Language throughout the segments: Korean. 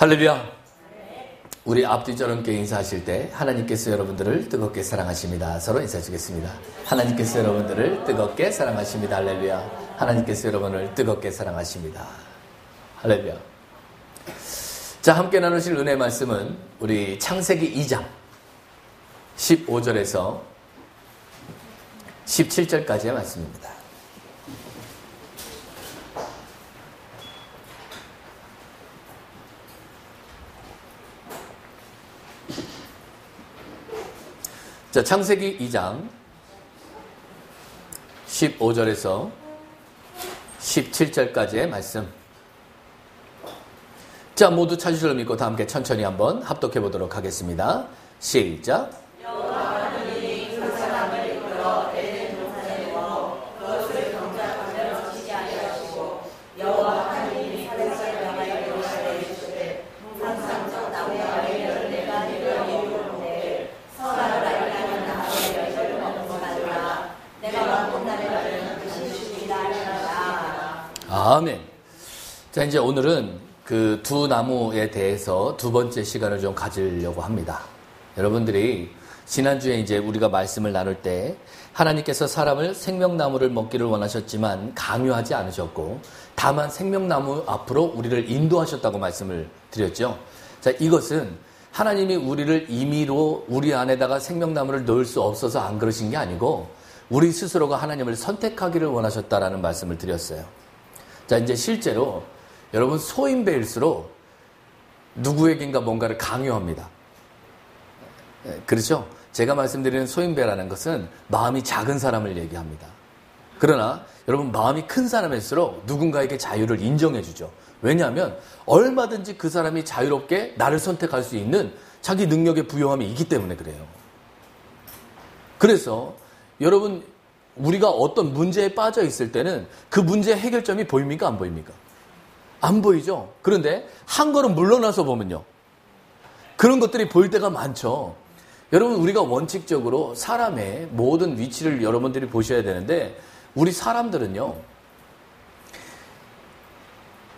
할렐루야. 우리 앞뒤처럼 함께 인사하실 때 하나님께서 여러분들을 뜨겁게 사랑하십니다. 서로 인사해 주겠습니다. 하나님께서 여러분들을 뜨겁게 사랑하십니다. 할렐루야. 하나님께서 여러분을 뜨겁게 사랑하십니다. 할렐루야. 자, 함께 나누실 은혜의 말씀은 우리 창세기 2장 15절에서 17절까지의 말씀입니다. 자, 창세기 2장 15절에서 17절까지의 말씀. 자, 모두 찾으실 줄 믿고 다 함께 천천히 한번 합독해 보도록 하겠습니다. 시작. 아멘. 자, 이제 오늘은 그 두 나무에 대해서 두 번째 시간을 좀 가지려고 합니다. 여러분들이 지난주에 이제 우리가 말씀을 나눌 때 하나님께서 사람을 생명나무를 먹기를 원하셨지만 강요하지 않으셨고 다만 생명나무 앞으로 우리를 인도하셨다고 말씀을 드렸죠. 자, 이것은 하나님이 우리를 임의로 우리 안에다가 생명나무를 넣을 수 없어서 안 그러신 게 아니고 우리 스스로가 하나님을 선택하기를 원하셨다라는 말씀을 드렸어요. 자, 이제 실제로 여러분 소인배일수록 누구에겐가 뭔가를 강요합니다. 그렇죠? 제가 말씀드리는 소인배라는 것은 마음이 작은 사람을 얘기합니다. 그러나 여러분 마음이 큰 사람일수록 누군가에게 자유를 인정해 주죠. 왜냐하면 얼마든지 그 사람이 자유롭게 나를 선택할 수 있는 자기 능력의 부요함이 있기 때문에 그래요. 그래서 여러분 우리가 어떤 문제에 빠져 있을 때는 그 문제의 해결점이 보입니까? 안 보입니까? 안 보이죠? 그런데 한 걸음 물러나서 보면요. 그런 것들이 보일 때가 많죠. 여러분 우리가 원칙적으로 사람의 모든 위치를 여러분들이 보셔야 되는데 우리 사람들은요.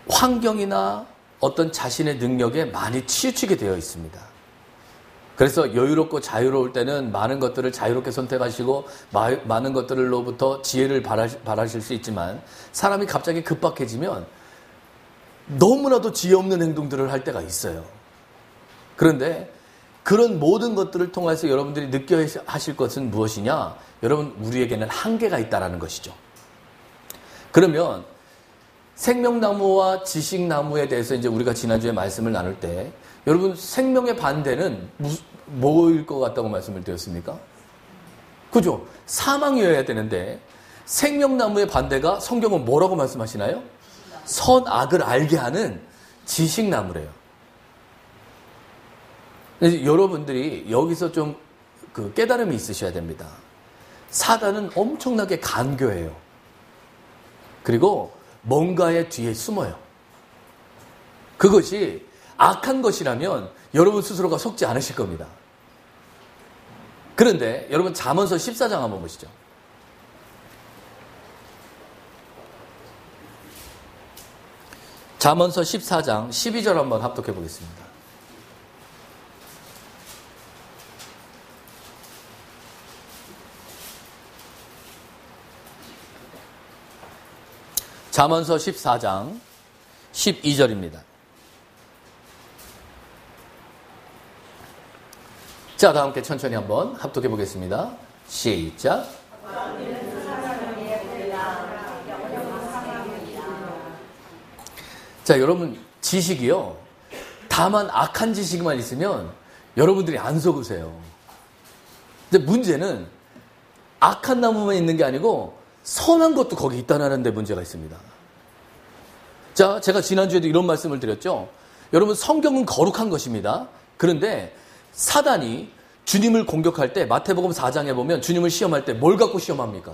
환경이나 어떤 자신의 능력에 많이 치우치게 되어 있습니다. 그래서 여유롭고 자유로울 때는 많은 것들을 자유롭게 선택하시고 많은 것들로부터 지혜를 바라실 수 있지만 사람이 갑자기 급박해지면 너무나도 지혜 없는 행동들을 할 때가 있어요. 그런데 그런 모든 것들을 통해서 여러분들이 느껴야 하실 것은 무엇이냐? 여러분 우리에게는 한계가 있다는 것이죠. 그러면 생명나무와 지식나무에 대해서 이제 우리가 지난주에 말씀을 나눌 때 여러분 생명의 반대는 뭐일 것 같다고 말씀을 드렸습니까? 그죠? 사망이어야 되는데 생명나무의 반대가 성경은 뭐라고 말씀하시나요? 선악을 알게 하는 지식나무래요. 여러분들이 여기서 좀 그 깨달음이 있으셔야 됩니다. 사단은 엄청나게 간교해요. 그리고 뭔가의 뒤에 숨어요. 그것이 악한 것이라면 여러분 스스로가 속지 않으실 겁니다. 그런데 여러분 잠언서 14장 한번 보시죠. 잠언서 14장 12절 한번 합독해 보겠습니다. 잠언서 14장 12절입니다. 자, 다 함께 천천히 한번 합독해 보겠습니다. 시작. 자, 여러분 지식이요. 다만 악한 지식만 있으면 여러분들이 안 속으세요. 근데 문제는 악한 나무만 있는 게 아니고 선한 것도 거기 있다는 데 문제가 있습니다. 자, 제가 지난주에도 이런 말씀을 드렸죠. 여러분 성경은 거룩한 것입니다. 그런데 사단이 주님을 공격할 때 마태복음 4장에 보면 주님을 시험할 때 뭘 갖고 시험합니까?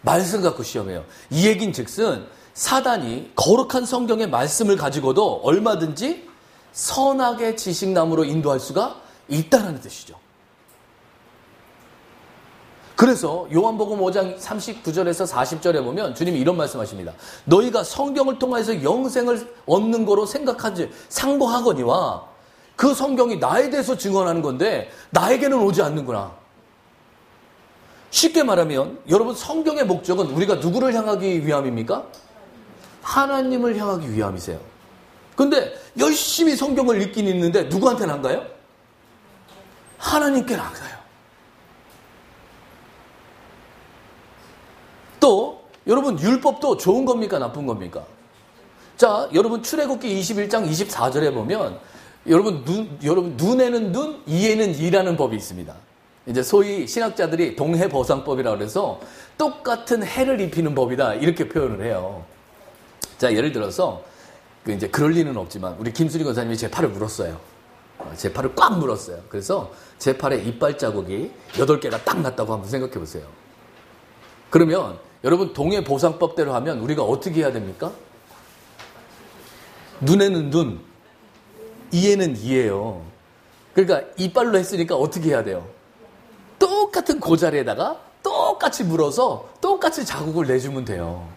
말씀 갖고 시험해요. 이 얘긴 즉슨 사단이 거룩한 성경의 말씀을 가지고도 얼마든지 선악의 지식나무로 인도할 수가 있다는 뜻이죠. 그래서 요한복음 5장 39절에서 40절에 보면 주님이 이런 말씀하십니다. 너희가 성경을 통해서 영생을 얻는 거로 생각하지 상고하거니와 그 성경이 나에 대해서 증언하는 건데 나에게는 오지 않는구나. 쉽게 말하면 여러분 성경의 목적은 우리가 누구를 향하기 위함입니까? 하나님을 향하기 위함이세요. 근데 열심히 성경을 읽긴 읽는데 누구한테는 안 가요? 하나님께는 안 가요. 또 여러분 율법도 좋은 겁니까? 나쁜 겁니까? 자, 여러분 출애굽기 21장 24절에 보면 여러분 눈에는 눈, 이에는 이라는 법이 있습니다. 이제 소위 신학자들이 동해보상법이라고 해서 똑같은 해를 입히는 법이다 이렇게 표현을 해요. 자, 예를 들어서 이제 그럴 리는 없지만 우리 김수리 권사님이 제 팔을 물었어요. 제 팔을 꽉 물었어요. 그래서 제 팔에 이빨 자국이 8개가 딱 났다고 한번 생각해 보세요. 그러면 여러분 동해보상법대로 하면 우리가 어떻게 해야 됩니까? 눈에는 눈, 이에는 이예요. 그러니까 이빨로 했으니까 어떻게 해야 돼요? 똑같은 그 자리에다가 똑같이 물어서 똑같이 자국을 내주면 돼요.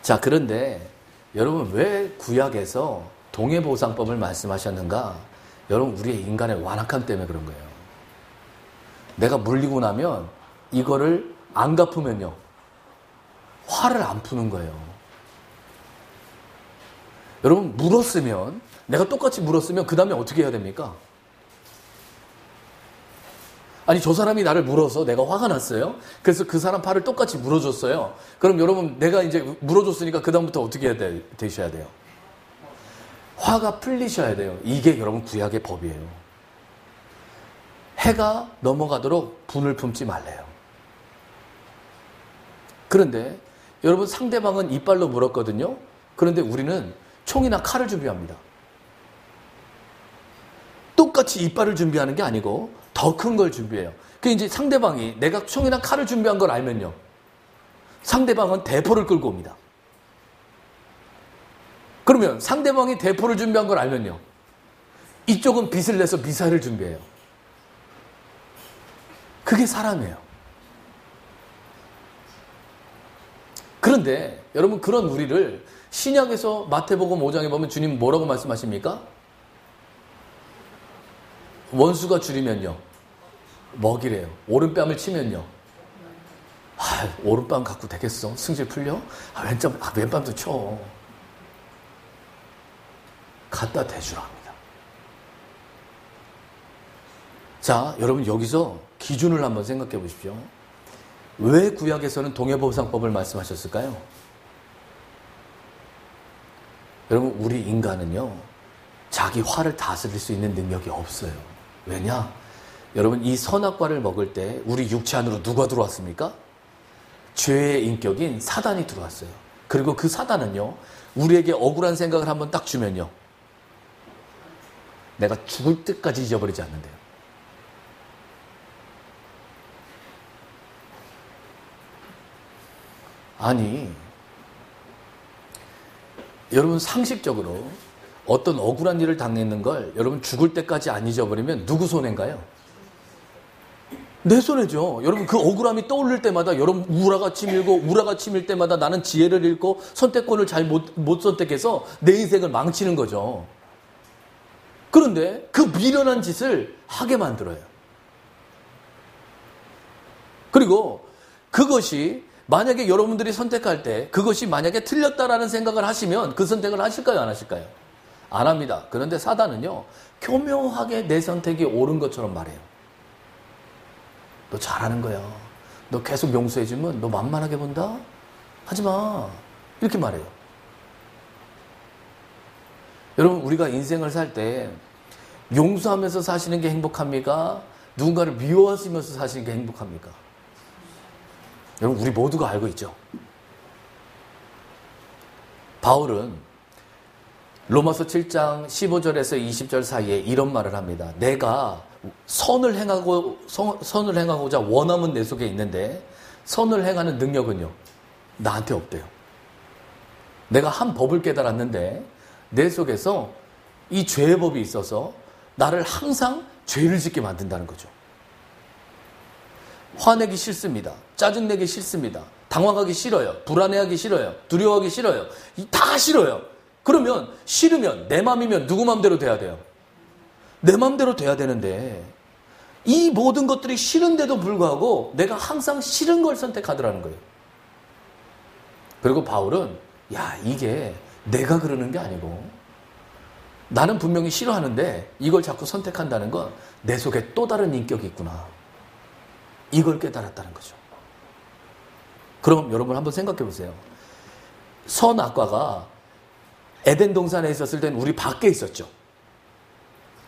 자, 그런데 여러분 왜 구약에서 동해보상법을 말씀하셨는가? 여러분 우리의 인간의 완악함 때문에 그런 거예요. 내가 물리고 나면 이거를 안 갚으면요 화를 안 푸는 거예요. 여러분 물었으면 내가 똑같이 물었으면 그 다음에 어떻게 해야 됩니까? 아니 저 사람이 나를 물어서 내가 화가 났어요. 그래서 그 사람 팔을 똑같이 물어줬어요. 그럼 여러분 내가 이제 물어줬으니까 그 다음부터 어떻게 해야 되셔야 돼요? 화가 풀리셔야 돼요. 이게 여러분 구약의 법이에요. 해가 넘어가도록 분을 품지 말래요. 그런데 여러분 상대방은 이빨로 물었거든요. 그런데 우리는 총이나 칼을 준비합니다. 똑같이 이빨을 준비하는 게 아니고 더 큰 걸 준비해요. 그 이제 상대방이 내가 총이나 칼을 준비한 걸 알면요. 상대방은 대포를 끌고 옵니다. 그러면 상대방이 대포를 준비한 걸 알면요. 이쪽은 빗을 내서 미사일을 준비해요. 그게 사람이에요. 그런데 여러분 그런 우리를 신약에서 마태복음 5장에 보면 주님 뭐라고 말씀하십니까? 원수가 줄이면요. 먹이래요. 오른뺨을 치면요. 오른뺨 갖고 되겠어? 승질 풀려? 왼뺨도 쳐. 갖다 대주라 합니다. 자, 여러분 여기서 기준을 한번 생각해 보십시오. 왜 구약에서는 동해보상법을 말씀하셨을까요? 여러분 우리 인간은요. 자기 화를 다스릴 수 있는 능력이 없어요. 왜냐? 여러분 이 선악과를 먹을 때 우리 육체 안으로 누가 들어왔습니까? 죄의 인격인 사단이 들어왔어요. 그리고 그 사단은요. 우리에게 억울한 생각을 한번 딱 주면요. 내가 죽을 때까지 잊어버리지 않는데요. 아니 여러분 상식적으로 어떤 억울한 일을 당했는 걸 여러분 죽을 때까지 안 잊어버리면 누구 손해인가요? 내 손해죠. 여러분 그 억울함이 떠오를 때마다 여러분 우라가 치밀고 우라가 치밀 때마다 나는 지혜를 잃고 선택권을 잘 못 선택해서 내 인생을 망치는 거죠. 그런데 그 미련한 짓을 하게 만들어요. 그리고 그것이 만약에 여러분들이 선택할 때 그것이 만약에 틀렸다라는 생각을 하시면 그 선택을 하실까요? 안 하실까요? 안 합니다. 그런데 사단은요. 교묘하게 내 선택이 옳은 것처럼 말해요. 너 잘하는 거야. 너 계속 용서해주면 너 만만하게 본다? 하지마. 이렇게 말해요. 여러분 우리가 인생을 살 때 용서하면서 사시는 게 행복합니까? 누군가를 미워하시면서 사시는 게 행복합니까? 여러분 우리 모두가 알고 있죠. 바울은 로마서 7장 15절에서 20절 사이에 이런 말을 합니다. 내가 선을 행하고자 원함은 내 속에 있는데 선을 행하는 능력은요. 나한테 없대요. 내가 한 법을 깨달았는데 내 속에서 이 죄의 법이 있어서 나를 항상 죄를 짓게 만든다는 거죠. 화내기 싫습니다. 짜증내기 싫습니다. 당황하기 싫어요. 불안해하기 싫어요. 두려워하기 싫어요. 다 싫어요. 그러면 싫으면 내 맘이면 누구 맘대로 돼야 돼요? 내 맘대로 돼야 되는데 이 모든 것들이 싫은데도 불구하고 내가 항상 싫은 걸 선택하더라는 거예요. 그리고 바울은 이게 내가 그러는 게 아니고 나는 분명히 싫어하는데 이걸 자꾸 선택한다는 건 내 속에 또 다른 인격이 있구나. 이걸 깨달았다는 거죠. 그럼 여러분 한번 생각해 보세요. 선악과가 에덴 동산에 있었을 때는 우리 밖에 있었죠.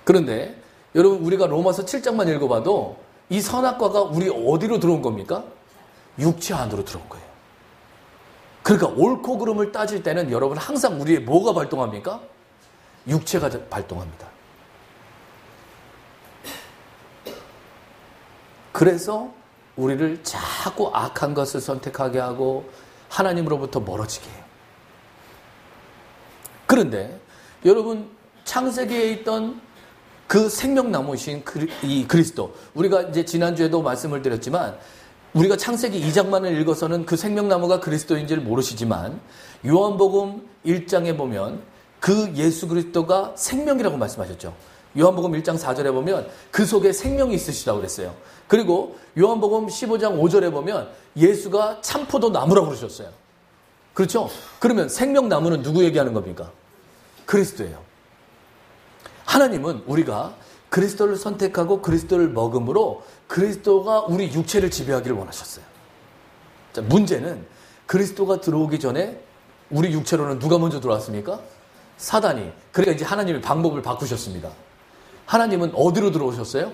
그런데 여러분 우리가 로마서 7장만 읽어봐도 이 선악과가 우리 어디로 들어온 겁니까? 육체 안으로 들어온 거예요. 그러니까 옳고 그름을 따질 때는 여러분 항상 우리의 뭐가 발동합니까? 육체가 발동합니다. 그래서 우리를 자꾸 악한 것을 선택하게 하고 하나님으로부터 멀어지게 해요. 그런데 여러분 창세기에 있던 그 생명나무이신 이 그리스도, 우리가 이제 지난주에도 말씀을 드렸지만 우리가 창세기 2장만을 읽어서는 그 생명나무가 그리스도인지를 모르시지만 요한복음 1장에 보면 그 예수 그리스도가 생명이라고 말씀하셨죠. 요한복음 1장 4절에 보면 그 속에 생명이 있으시다고 그랬어요. 그리고 요한복음 15장 5절에 보면 예수가 참포도 나무라고 그러셨어요. 그렇죠? 그러면 생명나무는 누구 얘기하는 겁니까? 그리스도예요. 하나님은 우리가 그리스도를 선택하고 그리스도를 먹음으로 그리스도가 우리 육체를 지배하기를 원하셨어요. 자, 문제는 그리스도가 들어오기 전에 우리 육체로는 누가 먼저 들어왔습니까? 사단이. 그러니까 이제 하나님이 방법을 바꾸셨습니다. 하나님은 어디로 들어오셨어요?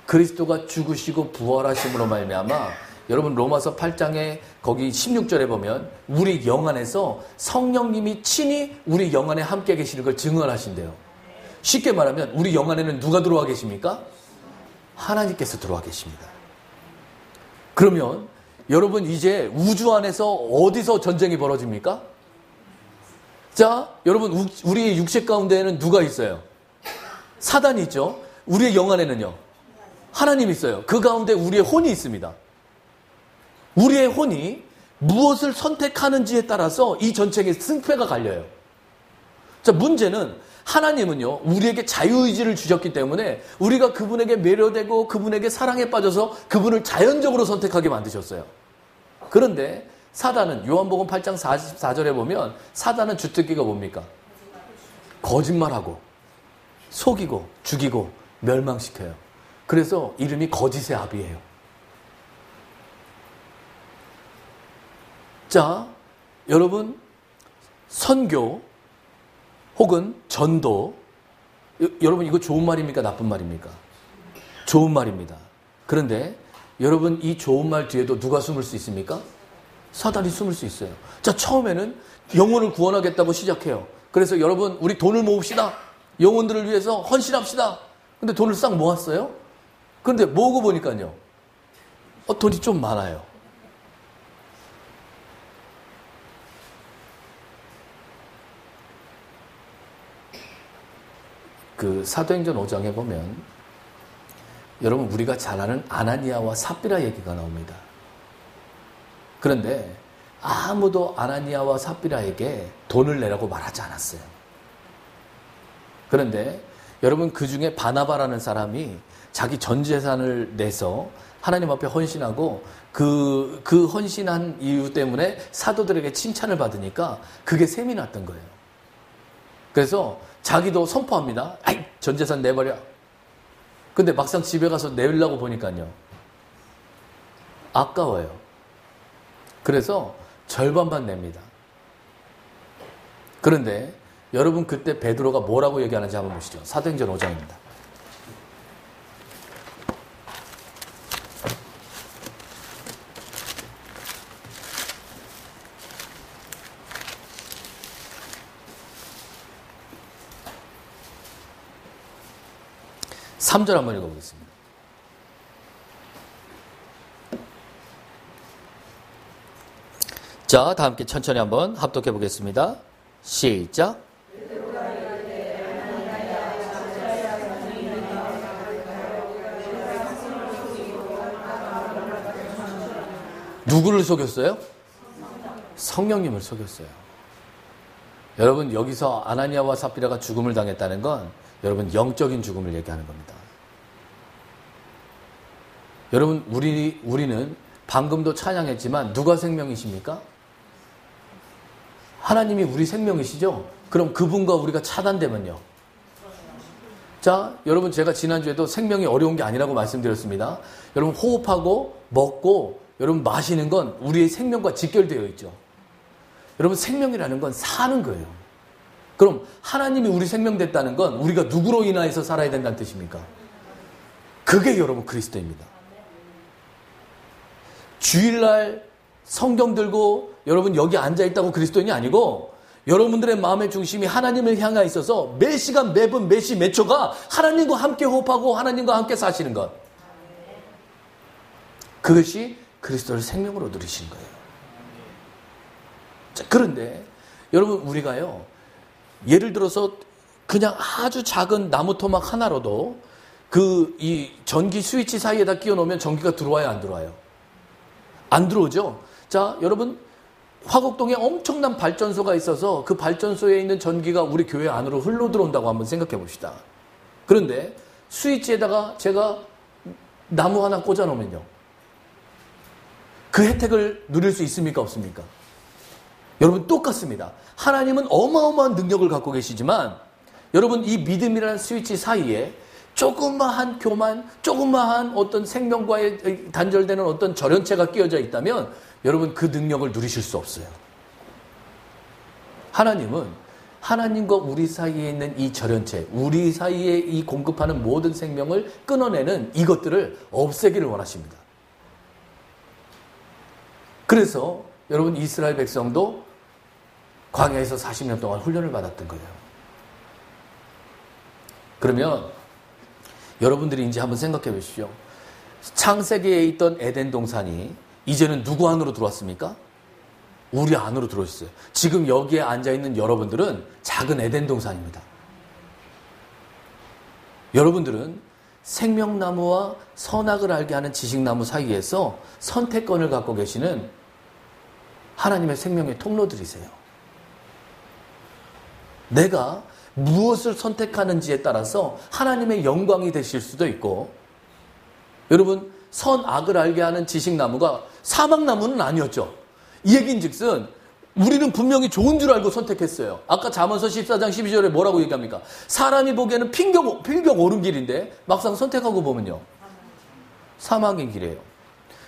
그리스도가 죽으시고 부활하심으로 말미암아 여러분 로마서 8장에 거기 16절에 보면 우리 영 안에서 성령님이 친히 우리 영 안에 함께 계시는 걸 증언하신대요. 쉽게 말하면 우리 영 안에는 누가 들어와 계십니까? 하나님께서 들어와 계십니다. 그러면 여러분 이제 우주 안에서 어디서 전쟁이 벌어집니까? 자, 여러분 우리의 육체 가운데에는 누가 있어요? 사단이 있죠. 우리의 영 안에는요. 하나님이 있어요. 그 가운데 우리의 혼이 있습니다. 우리의 혼이 무엇을 선택하는지에 따라서 이 전쟁의 승패가 갈려요. 자, 문제는 하나님은요, 우리에게 자유의지를 주셨기 때문에 우리가 그분에게 매료되고 그분에게 사랑에 빠져서 그분을 자연적으로 선택하게 만드셨어요. 그런데 사단은 요한복음 8장 44절에 보면 사단은 주특기가 뭡니까? 거짓말하고 속이고 죽이고 멸망시켜요. 그래서 이름이 거짓의 아비예요. 자, 여러분 선교 혹은 전도, 여러분 이거 좋은 말입니까? 나쁜 말입니까? 좋은 말입니다. 그런데 여러분 이 좋은 말 뒤에도 누가 숨을 수 있습니까? 사단이 숨을 수 있어요. 자, 처음에는 영혼을 구원하겠다고 시작해요. 그래서 여러분 우리 돈을 모읍시다. 영혼들을 위해서 헌신합시다. 근데 돈을 싹 모았어요. 그런데 모으고 보니까요. 돈이 좀 많아요. 그 사도행전 5장에 보면 여러분 우리가 잘 아는 아나니아와 삽비라 얘기가 나옵니다. 그런데 아무도 아나니아와 삽비라에게 돈을 내라고 말하지 않았어요. 그런데 여러분 그 중에 바나바라는 사람이 자기 전 재산을 내서 하나님 앞에 헌신하고 그 헌신한 이유 때문에 사도들에게 칭찬을 받으니까 그게 셈이 났던 거예요. 그래서 자기도 선포합니다. 아이, 전 재산 내버려. 근데 막상 집에 가서 내려고 보니까요. 아까워요. 그래서 절반만 냅니다. 그런데 여러분 그때 베드로가 뭐라고 얘기하는지 한번 보시죠. 사도행전 5장입니다. (3절) 한번 읽어보겠습니다. 자, 다 함께 천천히 한번 합독해 보겠습니다. 시작. 누구를 속였어요? 성령님을 속였어요. 여러분, 여기서 아나니아와 삽비라가 죽음을 당했다는 건 여러분 영적인 죽음을 얘기하는 겁니다. 여러분, 우리는 방금도 찬양했지만 누가 생명이십니까? 하나님이 우리 생명이시죠? 그럼 그분과 우리가 차단되면요. 자, 여러분, 제가 지난주에도 생명이 어려운 게 아니라고 말씀드렸습니다. 여러분, 호흡하고 먹고 여러분 마시는 건 우리의 생명과 직결되어 있죠. 여러분, 생명이라는 건 사는 거예요. 그럼 하나님이 우리 생명 됐다는 건 우리가 누구로 인하여서 살아야 된다는 뜻입니까? 그게 여러분 그리스도입니다. 주일날 성경 들고 여러분 여기 앉아있다고 그리스도인이 아니고 여러분들의 마음의 중심이 하나님을 향해 있어서 매 시간, 매분, 매시, 매초가 하나님과 함께 호흡하고 하나님과 함께 사시는 것. 그것이 그리스도를 생명으로 누리신 거예요. 자, 그런데 여러분, 우리가요, 예를 들어서 그냥 아주 작은 나무 토막 하나로도 이 전기 스위치 사이에다 끼워 놓으면 전기가 들어와요, 안 들어와요? 안 들어오죠? 자, 여러분, 화곡동에 엄청난 발전소가 있어서 그 발전소에 있는 전기가 우리 교회 안으로 흘러 들어온다고 한번 생각해 봅시다. 그런데 스위치에다가 제가 나무 하나 꽂아 놓으면요, 그 혜택을 누릴 수 있습니까? 없습니까? 여러분, 똑같습니다. 하나님은 어마어마한 능력을 갖고 계시지만 여러분, 이 믿음이라는 스위치 사이에 조그마한 교만, 조그마한 어떤 생명과의 단절되는 어떤 절연체가 끼어져 있다면 여러분, 그 능력을 누리실 수 없어요. 하나님은 하나님과 우리 사이에 있는 이 절연체, 우리 사이에 이 공급하는 모든 생명을 끊어내는 이것들을 없애기를 원하십니다. 그래서 여러분, 이스라엘 백성도 광야에서 40년 동안 훈련을 받았던 거예요. 그러면 여러분들이 이제 한번 생각해 보십시오. 창세기에 있던 에덴 동산이 이제는 누구 안으로 들어왔습니까? 우리 안으로 들어오셨어요. 지금 여기에 앉아있는 여러분들은 작은 에덴 동산입니다. 여러분들은 생명나무와 선악을 알게 하는 지식나무 사이에서 선택권을 갖고 계시는 하나님의 생명의 통로들이세요. 내가 무엇을 선택하는지에 따라서 하나님의 영광이 되실 수도 있고, 여러분, 선악을 알게 하는 지식나무가 사막나무는 아니었죠. 이 얘기인즉슨 우리는 분명히 좋은 줄 알고 선택했어요. 아까 잠언서 14장 12절에 뭐라고 얘기합니까? 사람이 보기에는 필경 옳은 길인데 막상 선택하고 보면요, 사막의 길이에요.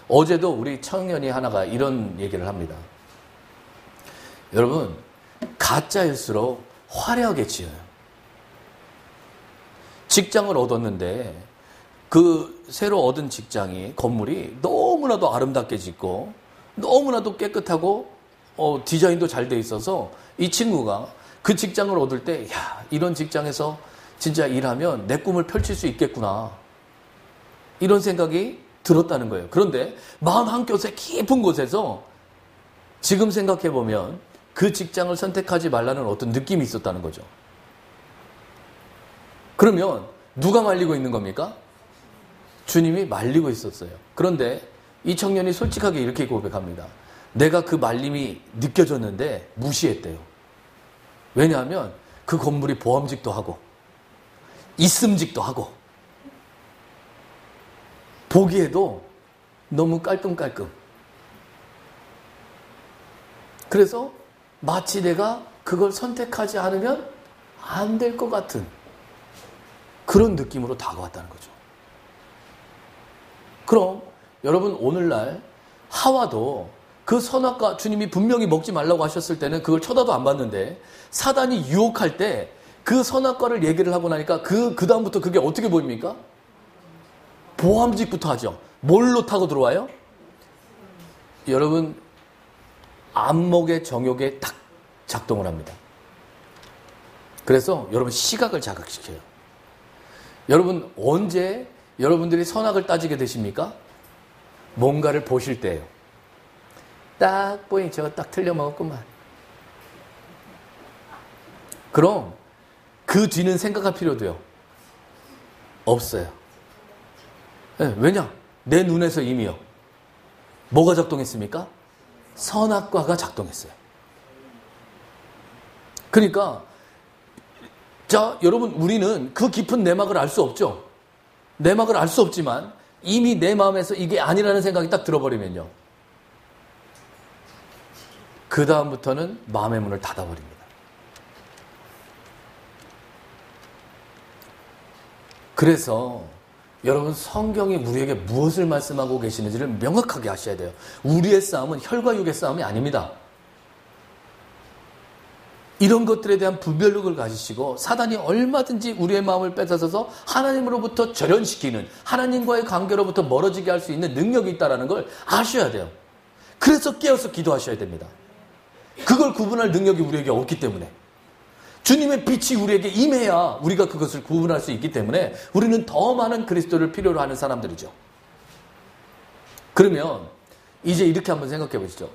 어제도 우리 청년이 하나가 이런 얘기를 합니다. 여러분, 가짜일수록 화려하게 지어요. 직장을 얻었는데 그 새로 얻은 직장이, 건물이 너무나도 아름답게 짓고 너무나도 깨끗하고 디자인도 잘 돼 있어서 이 친구가 그 직장을 얻을 때, 야, 이런 직장에서 진짜 일하면 내 꿈을 펼칠 수 있겠구나, 이런 생각이 들었다는 거예요. 그런데 마음 한켠에 깊은 곳에서 지금 생각해보면 그 직장을 선택하지 말라는 어떤 느낌이 있었다는 거죠. 그러면 누가 말리고 있는 겁니까? 주님이 말리고 있었어요. 그런데 이 청년이 솔직하게 이렇게 고백합니다. 내가 그 말림이 느껴졌는데 무시했대요. 왜냐하면 그 건물이 보험직도 하고 있음직도 하고 보기에도 너무 깔끔깔끔. 그래서 마치 내가 그걸 선택하지 않으면 안 될 것 같은 그런 느낌으로 다가왔다는 거죠. 그럼 여러분, 오늘날 하와도 그 선악과 주님이 분명히 먹지 말라고 하셨을 때는 그걸 쳐다도 안 봤는데, 사단이 유혹할 때 그 선악과를 얘기를 하고 나니까 그 다음부터 그게 어떻게 보입니까? 보암직부터 하죠. 뭘로 타고 들어와요? 여러분, 안목의 정욕에 딱 작동을 합니다. 그래서 여러분, 시각을 자극시켜요. 여러분, 언제 여러분들이 선악을 따지게 되십니까? 뭔가를 보실 때예요. 딱 보니 저거 딱 틀려먹었구만. 그럼 그 뒤는 생각할 필요도요, 없어요. 네, 왜냐? 내 눈에서 이미요, 뭐가 작동했습니까? 선악과가 작동했어요. 그러니까 자, 여러분, 우리는 그 깊은 내막을 알 수 없죠. 내막을 알 수 없지만 이미 내 마음에서 이게 아니라는 생각이 딱 들어버리면요, 그 다음부터는 마음의 문을 닫아버립니다. 그래서 여러분, 성경이 우리에게 무엇을 말씀하고 계시는지를 명확하게 아셔야 돼요. 우리의 싸움은 혈과 육의 싸움이 아닙니다. 이런 것들에 대한 분별력을 가지시고 사단이 얼마든지 우리의 마음을 뺏어서서 하나님으로부터 절연시키는, 하나님과의 관계로부터 멀어지게 할 수 있는 능력이 있다는 걸 아셔야 돼요. 그래서 깨어서 기도하셔야 됩니다. 그걸 구분할 능력이 우리에게 없기 때문에, 주님의 빛이 우리에게 임해야 우리가 그것을 구분할 수 있기 때문에 우리는 더 많은 그리스도를 필요로 하는 사람들이죠. 그러면 이제 이렇게 한번 생각해 보시죠.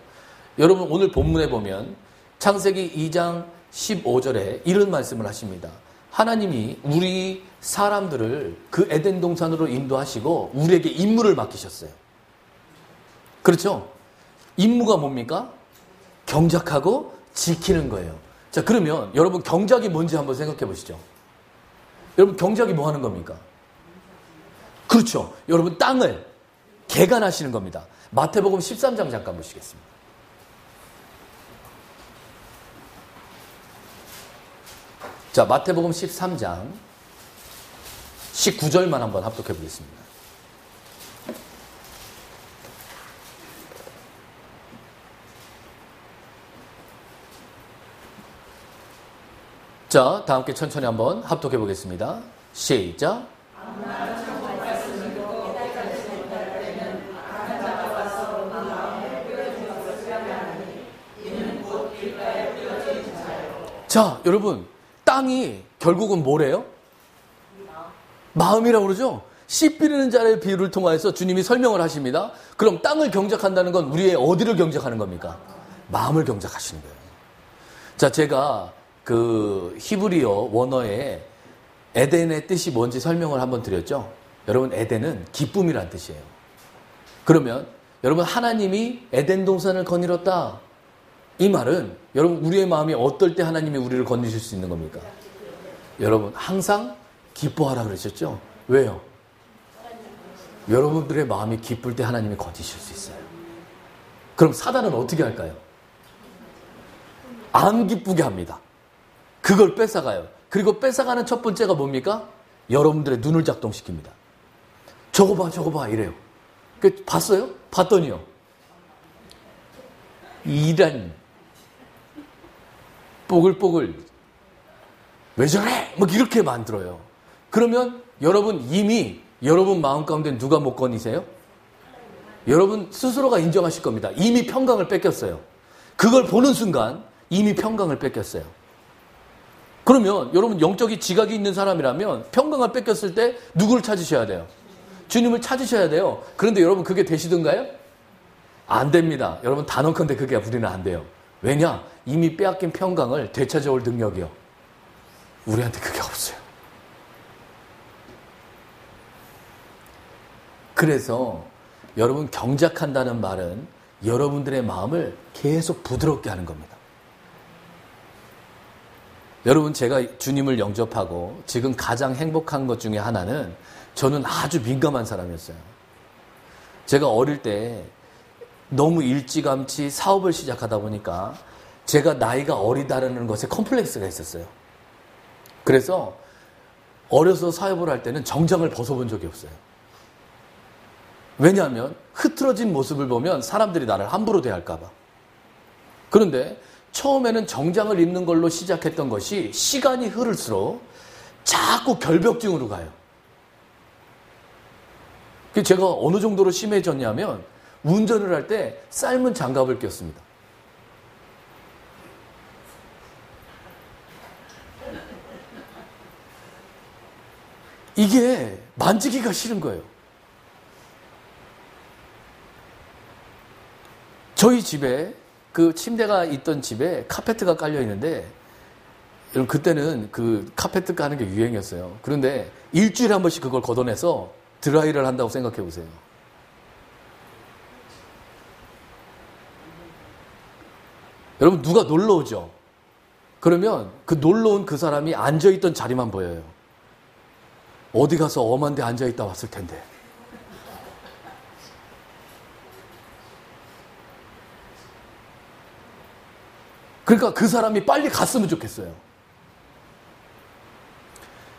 여러분, 오늘 본문에 보면 창세기 2장 15절에 이런 말씀을 하십니다. 하나님이 우리 사람들을 그 에덴 동산으로 인도하시고 우리에게 임무를 맡기셨어요. 그렇죠? 임무가 뭡니까? 경작하고 지키는 거예요. 자, 그러면 여러분, 경작이 뭔지 한번 생각해 보시죠. 여러분, 경작이 뭐 하는 겁니까? 그렇죠. 여러분, 땅을 개간하시는 겁니다. 마태복음 13장 잠깐 보시겠습니다. 자, 마태복음 13장 19절만 한번 합독해 보겠습니다. 자, 다 함께 천천히 한번 합독해 보겠습니다. 시작. 자, 여러분, 땅이 결국은 뭐래요? 마음이라고 그러죠? 씨 뿌리는 자의 비유를 통해서 주님이 설명을 하십니다. 그럼 땅을 경작한다는 건 우리의 어디를 경작하는 겁니까? 마음을 경작하시는 거예요. 자, 제가 그 히브리어 원어에 에덴의 뜻이 뭔지 설명을 한번 드렸죠? 여러분, 에덴은 기쁨이란 뜻이에요. 그러면 여러분, 하나님이 에덴 동산을 거닐었다. 이 말은 여러분, 우리의 마음이 어떨 때 하나님이 우리를 건지실 수 있는 겁니까? 여러분, 항상 기뻐하라 그러셨죠? 왜요? 여러분들의 마음이 기쁠 때 하나님이 건지실 수 있어요. 그럼 사단은 어떻게 할까요? 안 기쁘게 합니다. 그걸 뺏어가요. 그리고 뺏어가는 첫 번째가 뭡니까? 여러분들의 눈을 작동시킵니다. 저거 봐, 저거 봐, 이래요. 봤어요? 봤더니요, 이란 뽀글뽀글 왜 저래? 막 이렇게 만들어요. 그러면 여러분, 이미 여러분 마음 가운데 누가 못 거니세요? 여러분 스스로가 인정하실 겁니다. 이미 평강을 뺏겼어요. 그걸 보는 순간 이미 평강을 뺏겼어요. 그러면 여러분, 영적인 지각이 있는 사람이라면 평강을 뺏겼을 때 누구를 찾으셔야 돼요? 주님을 찾으셔야 돼요. 그런데 여러분, 그게 되시던가요? 안 됩니다. 여러분, 단언컨대 그게 우리는 안 돼요. 왜냐? 이미 빼앗긴 평강을 되찾아올 능력이요, 우리한테 그게 없어요. 그래서 여러분, 경작한다는 말은 여러분들의 마음을 계속 부드럽게 하는 겁니다. 여러분, 제가 주님을 영접하고 지금 가장 행복한 것 중에 하나는, 저는 아주 민감한 사람이었어요. 제가 어릴 때 너무 일찌감치 사업을 시작하다 보니까 제가 나이가 어리다라는 것에 컴플렉스가 있었어요. 그래서 어려서 사업을 할 때는 정장을 벗어본 적이 없어요. 왜냐하면 흐트러진 모습을 보면 사람들이 나를 함부로 대할까 봐. 그런데 처음에는 정장을 입는 걸로 시작했던 것이 시간이 흐를수록 자꾸 결벽증으로 가요. 제가 어느 정도로 심해졌냐면 운전을 할 때 삶은 장갑을 꼈습니다. 이게 만지기가 싫은 거예요. 저희 집에, 그 침대가 있던 집에 카페트가 깔려 있는데, 여러분, 그때는 그 카페트 까는 게 유행이었어요. 그런데 일주일에 한 번씩 그걸 걷어내서 드라이를 한다고 생각해 보세요. 여러분 누가 놀러 오죠? 그러면 그 놀러 온 그 사람이 앉아있던 자리만 보여요. 어디 가서 엄한 데 앉아있다 왔을 텐데. 그러니까 그 사람이 빨리 갔으면 좋겠어요.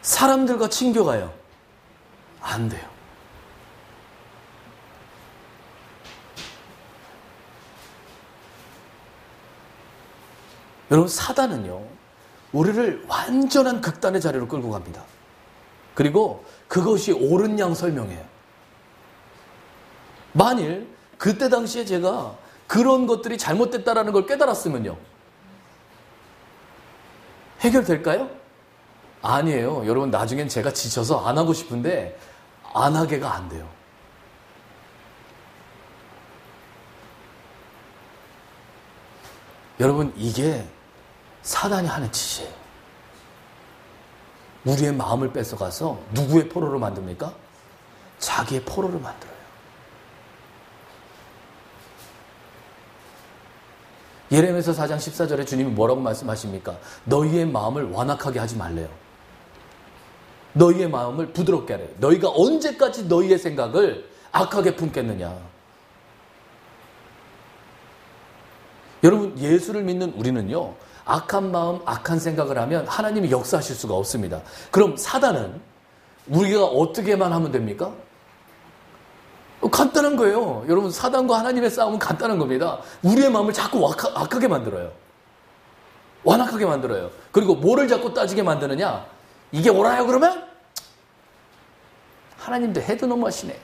사람들과 친교가요. 안 돼요. 여러분 사단은요. 우리를 완전한 극단의 자리로 끌고 갑니다. 그리고 그것이 옳은 양 설명해요. 만일 그때 당시에 제가 그런 것들이 잘못됐다라는 걸 깨달았으면요. 해결될까요? 아니에요. 여러분 나중엔 제가 지쳐서 안 하고 싶은데 안 하게가 안 돼요. 여러분 이게 사단이 하는 짓이에요. 우리의 마음을 뺏어가서 누구의 포로로 만듭니까? 자기의 포로로 만들어요. 예레미야서 4장 14절에 주님이 뭐라고 말씀하십니까? 너희의 마음을 완악하게 하지 말래요. 너희의 마음을 부드럽게 하래요. 너희가 언제까지 너희의 생각을 악하게 품겠느냐. 여러분 예수를 믿는 우리는요. 악한 마음, 악한 생각을 하면 하나님이 역사하실 수가 없습니다. 그럼 사단은 우리가 어떻게만 하면 됩니까? 간단한 거예요. 여러분 사단과 하나님의 싸움은 간단한 겁니다. 우리의 마음을 자꾸 악하게 만들어요. 완악하게 만들어요. 그리고 뭐를 자꾸 따지게 만드느냐? 이게 옳아요 그러면? 하나님도 해도 너무하시네.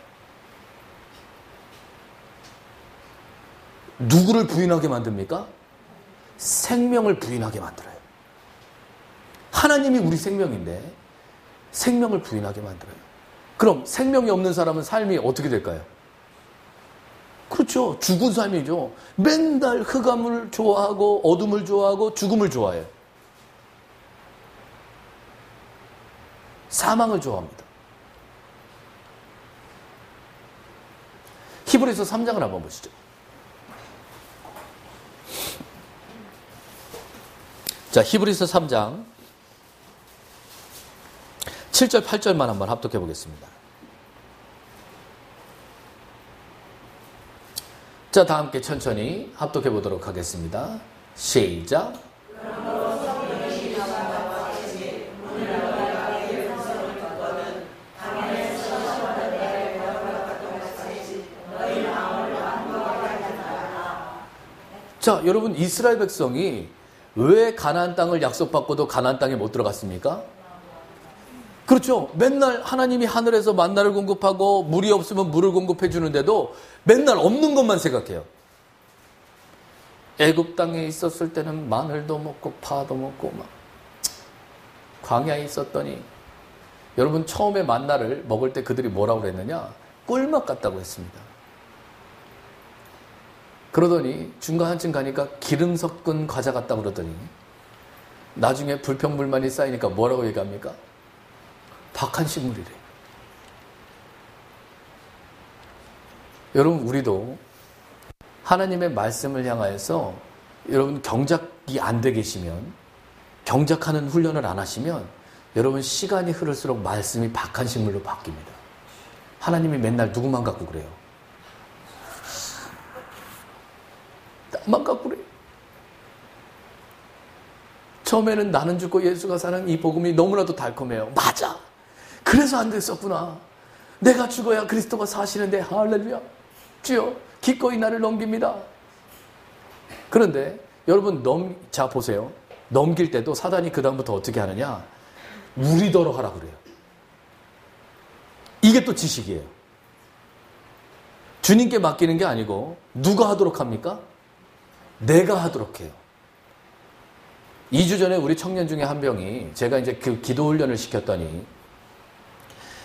누구를 부인하게 만듭니까? 생명을 부인하게 만들어요. 하나님이 우리 생명인데 생명을 부인하게 만들어요. 그럼 생명이 없는 사람은 삶이 어떻게 될까요? 그렇죠. 죽은 삶이죠. 맨날 흑암을 좋아하고 어둠을 좋아하고 죽음을 좋아해요. 사망을 좋아합니다. 히브리서 3장을 한번 보시죠. 자, 히브리서 3장 7절 8절만 한번 합독해 보겠습니다. 자, 다 함께 천천히 합독해 보도록 하겠습니다. 시작. 자, 여러분 이스라엘 백성이 왜 가나안 땅을 약속받고도 가나안 땅에 못 들어갔습니까? 그렇죠. 맨날 하나님이 하늘에서 만나를 공급하고 물이 없으면 물을 공급해 주는데도 맨날 없는 것만 생각해요. 애굽 땅에 있었을 때는 마늘도 먹고 파도 먹고 막 광야에 있었더니 여러분 처음에 만나를 먹을 때 그들이 뭐라고 그랬느냐? 꿀맛 같다고 했습니다. 그러더니 중간 한층 가니까 기름 섞은 과자 같다고 그러더니 나중에 불평불만이 쌓이니까 뭐라고 얘기합니까? 박한 식물이래. 여러분 우리도 하나님의 말씀을 향하여서 여러분 경작이 안 돼 계시면 경작하는 훈련을 안 하시면 여러분 시간이 흐를수록 말씀이 박한 식물로 바뀝니다. 하나님이 맨날 누구만 갖고 그래요? 나만 갖고 그래. 처음에는 나는 죽고 예수가 사는 이 복음이 너무나도 달콤해요. 맞아. 그래서 안 됐었구나. 내가 죽어야 그리스도가 사시는데 할렐루야. 주여 기꺼이 나를 넘깁니다. 그런데 여러분 자 보세요. 넘길 때도 사단이 그 다음부터 어떻게 하느냐. 우리더러 하라 그래요. 이게 또 지식이에요. 주님께 맡기는 게 아니고 누가 하도록 합니까? 내가 하도록 해요. 2주 전에 우리 청년 중에 한 명이 제가 이제 그 기도 훈련을 시켰더니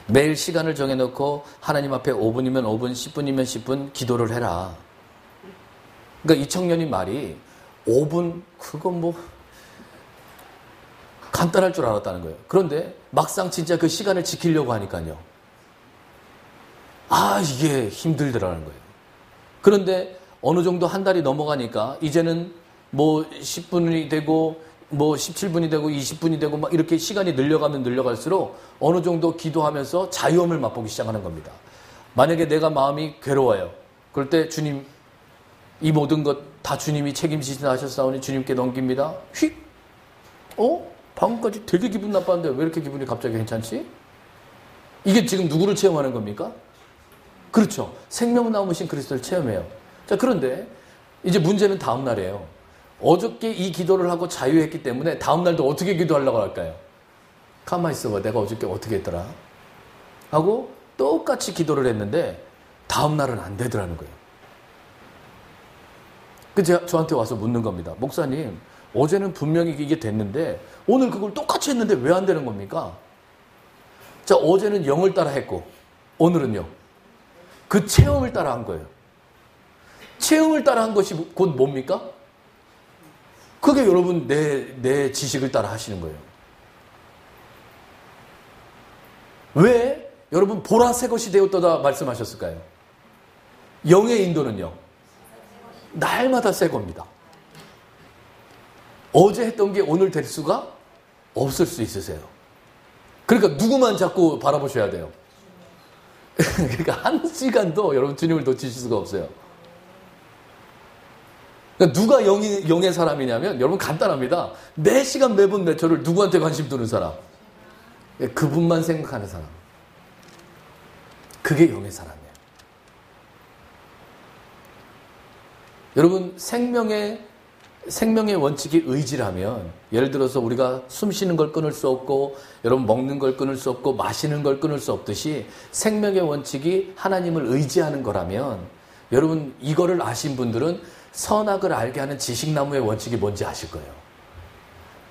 매일 시간을 정해놓고 하나님 앞에 5분이면 5분, 10분이면 10분 기도를 해라. 그러니까 이 청년이 말이 5분 그건 뭐 간단할 줄 알았다는 거예요. 그런데 막상 진짜 그 시간을 지키려고 하니까요. 이게 힘들더라는 거예요. 그런데 어느 정도 한 달이 넘어가니까 이제는 뭐 10분이 되고 뭐 17분이 되고 20분이 되고 막 이렇게 시간이 늘려가면 늘려갈수록 어느 정도 기도하면서 자유함을 맛보기 시작하는 겁니다. 만약에 내가 마음이 괴로워요. 그럴 때 주님, 이 모든 것 다 주님이 책임지시나 하셨사오니 주님께 넘깁니다. 휙! 방금까지 되게 기분 나빴는데 왜 이렇게 기분이 갑자기 괜찮지? 이게 지금 누구를 체험하는 겁니까? 그렇죠. 생명 나오신 그리스도를 체험해요. 자, 그런데 이제 문제는 다음 날이에요. 어저께 이 기도를 하고 자유했기 때문에 다음 날도 어떻게 기도하려고 할까요? 가만히 있어봐. 내가 어저께 어떻게 했더라? 하고 똑같이 기도를 했는데 다음 날은 안 되더라는 거예요. 그래서 저한테 와서 묻는 겁니다. 목사님, 어제는 분명히 이게 됐는데 오늘 그걸 똑같이 했는데 왜 안 되는 겁니까? 자, 어제는 영을 따라 했고 오늘은요. 그 체험을 따라 한 거예요. 체험을 따라 한 것이 곧 뭡니까? 그게 여러분 내 지식을 따라 하시는 거예요. 왜 여러분 보라 새 것이 되었다다 말씀하셨을까요? 영의 인도는요. 날마다 새 겁니다. 어제 했던 게 오늘 될 수가 없을 수 있으세요. 그러니까 누구만 자꾸 바라보셔야 돼요. 그러니까 한 시간도 여러분 주님을 놓치실 수가 없어요. 그러니까 누가 영의 사람이냐면 여러분 간단합니다. 매 시간 매분 매초를 누구한테 관심 두는 사람. 그분만 생각하는 사람. 그게 영의 사람이에요. 여러분 생명의 원칙이 의지라면 예를 들어서 우리가 숨 쉬는 걸 끊을 수 없고 여러분 먹는 걸 끊을 수 없고 마시는 걸 끊을 수 없듯이 생명의 원칙이 하나님을 의지하는 거라면 여러분 이거를 아신 분들은 선악을 알게 하는 지식나무의 원칙이 뭔지 아실 거예요.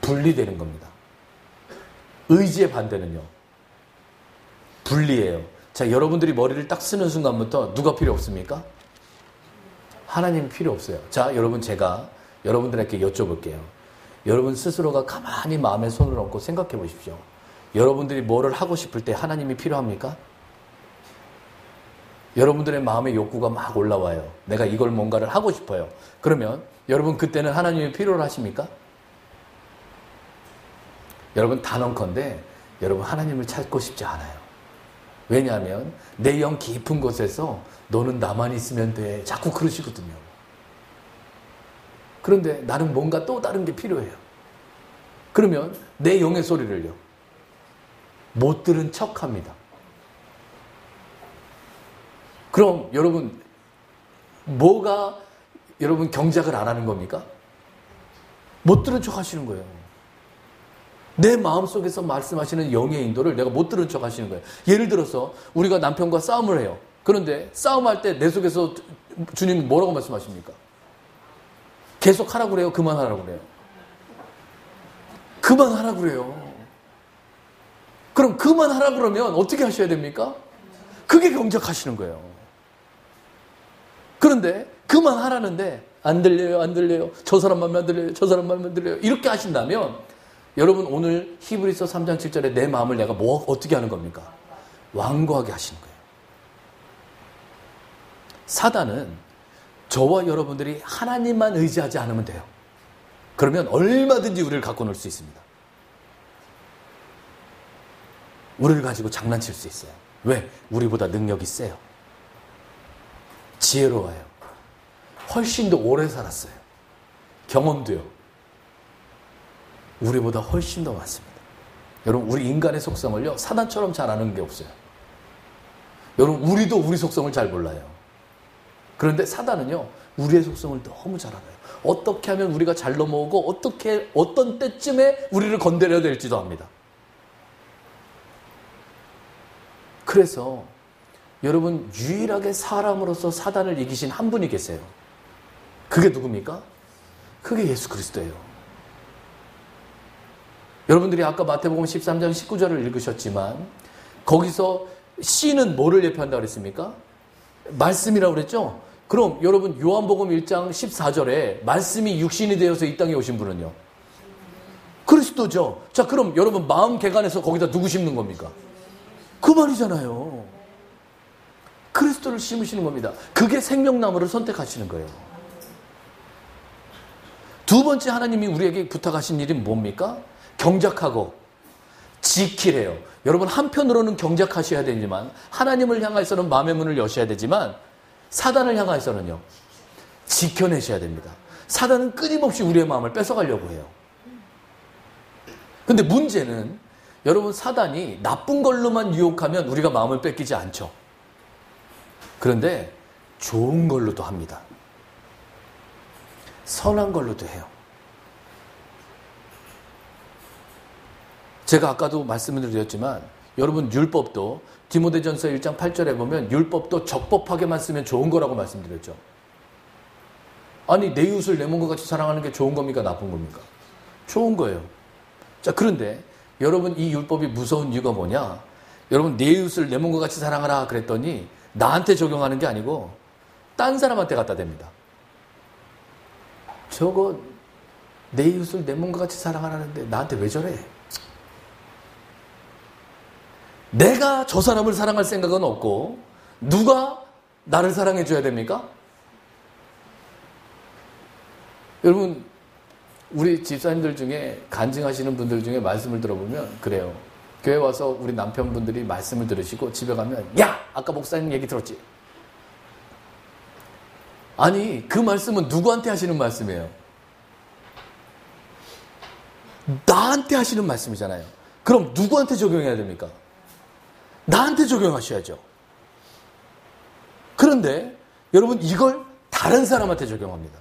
분리되는 겁니다. 의지의 반대는요. 분리예요. 자, 여러분들이 머리를 딱 쓰는 순간부터 누가 필요 없습니까? 하나님이 필요 없어요. 자, 여러분 제가 여러분들에게 여쭤볼게요. 여러분 스스로가 가만히 마음에 손을 얹고 생각해 보십시오. 여러분들이 뭐를 하고 싶을 때 하나님이 필요합니까? 여러분들의 마음의 욕구가 막 올라와요. 내가 이걸 뭔가를 하고 싶어요. 그러면 여러분 그때는 하나님이 필요로 하십니까? 여러분 단언컨대 여러분 하나님을 찾고 싶지 않아요. 왜냐하면 내 영 깊은 곳에서 너는 나만 있으면 돼. 자꾸 그러시거든요. 그런데 나는 뭔가 또 다른 게 필요해요. 그러면 내 영의 소리를요. 못 들은 척합니다. 그럼 여러분 뭐가 여러분 경작을 안 하는 겁니까? 못 들은 척 하시는 거예요. 내 마음속에서 말씀하시는 영의 인도를 내가 못 들은 척 하시는 거예요. 예를 들어서 우리가 남편과 싸움을 해요. 그런데 싸움할 때 내 속에서 주님은 뭐라고 말씀하십니까? 계속 하라고 그래요? 그만하라고 그래요? 그만하라고 그래요. 그럼 그만하라고 그러면 어떻게 하셔야 됩니까? 그게 경작하시는 거예요. 그런데 그만하라는데 안 들려요. 저 사람 말만 안 들려요. 저 사람 말만 들려요. 이렇게 하신다면 여러분 오늘 히브리서 3장 7절에 내 마음을 내가 어떻게 하는 겁니까? 완고하게 하시는 거예요. 사단은 저와 여러분들이 하나님만 의지하지 않으면 돼요. 그러면 얼마든지 우리를 갖고 놀 수 있습니다. 우리를 가지고 장난칠 수 있어요. 왜? 우리보다 능력이 세요. 지혜로워요. 훨씬 더 오래 살았어요. 경험도요. 우리보다 훨씬 더 많습니다. 여러분 우리 인간의 속성을요. 사단처럼 잘 아는 게 없어요. 여러분 우리도 우리 속성을 잘 몰라요. 그런데 사단은요. 우리의 속성을 너무 잘 알아요. 어떻게 하면 우리가 잘 넘어오고 어떤 때쯤에 우리를 건드려야 될지도 압니다. 그래서 여러분 유일하게 사람으로서 사단을 이기신 한 분이 계세요. 그게 누굽니까? 그게 예수 그리스도예요. 여러분들이 아까 마태복음 13장 19절을 읽으셨지만 거기서 씨는 뭐를 예표한다고 그랬습니까? 말씀이라고 그랬죠? 그럼 여러분 요한복음 1장 14절에 말씀이 육신이 되어서 이 땅에 오신 분은요? 그리스도죠. 자, 그럼 여러분 마음 개간해서 거기다 누구 심는 겁니까? 그 말이잖아요. 그리스도를 심으시는 겁니다. 그게 생명나무를 선택하시는 거예요. 두 번째 하나님이 우리에게 부탁하신 일이 뭡니까? 경작하고 지키래요. 여러분, 한편으로는 경작하셔야 되지만 하나님을 향해서는 마음의 문을 여셔야 되지만 사단을 향해서는요, 지켜내셔야 됩니다. 사단은 끊임없이 우리의 마음을 뺏어가려고 해요. 근데 문제는 여러분, 사단이 나쁜 걸로만 유혹하면 우리가 마음을 뺏기지 않죠. 그런데 좋은 걸로도 합니다. 선한 걸로도 해요. 제가 아까도 말씀을 드렸지만 여러분, 율법도 디모데전서 1장 8절에 보면 율법도 적법하게만 쓰면 좋은 거라고 말씀드렸죠. 아니, 내 이웃을 내 몸과 같이 사랑하는 게 좋은 겁니까? 나쁜 겁니까? 좋은 거예요. 자, 그런데 여러분, 이 율법이 무서운 이유가 뭐냐? 여러분, 내 이웃을 내 몸과 같이 사랑하라 그랬더니 나한테 적용하는 게 아니고 딴 사람한테 갖다 댑니다. 저거 내 이웃을 내 몸과 같이 사랑하라는데 나한테 왜 저래? 내가 저 사람을 사랑할 생각은 없고 누가 나를 사랑해 줘야 됩니까? 여러분, 우리 집사님들 중에 간증하시는 분들 중에 말씀을 들어보면 그래요. 교회 와서 우리 남편분들이 말씀을 들으시고 집에 가면, 야! 아까 목사님 얘기 들었지? 아니, 그 말씀은 누구한테 하시는 말씀이에요? 나한테 하시는 말씀이잖아요. 그럼 누구한테 적용해야 됩니까? 나한테 적용하셔야죠. 그런데 여러분, 이걸 다른 사람한테 적용합니다.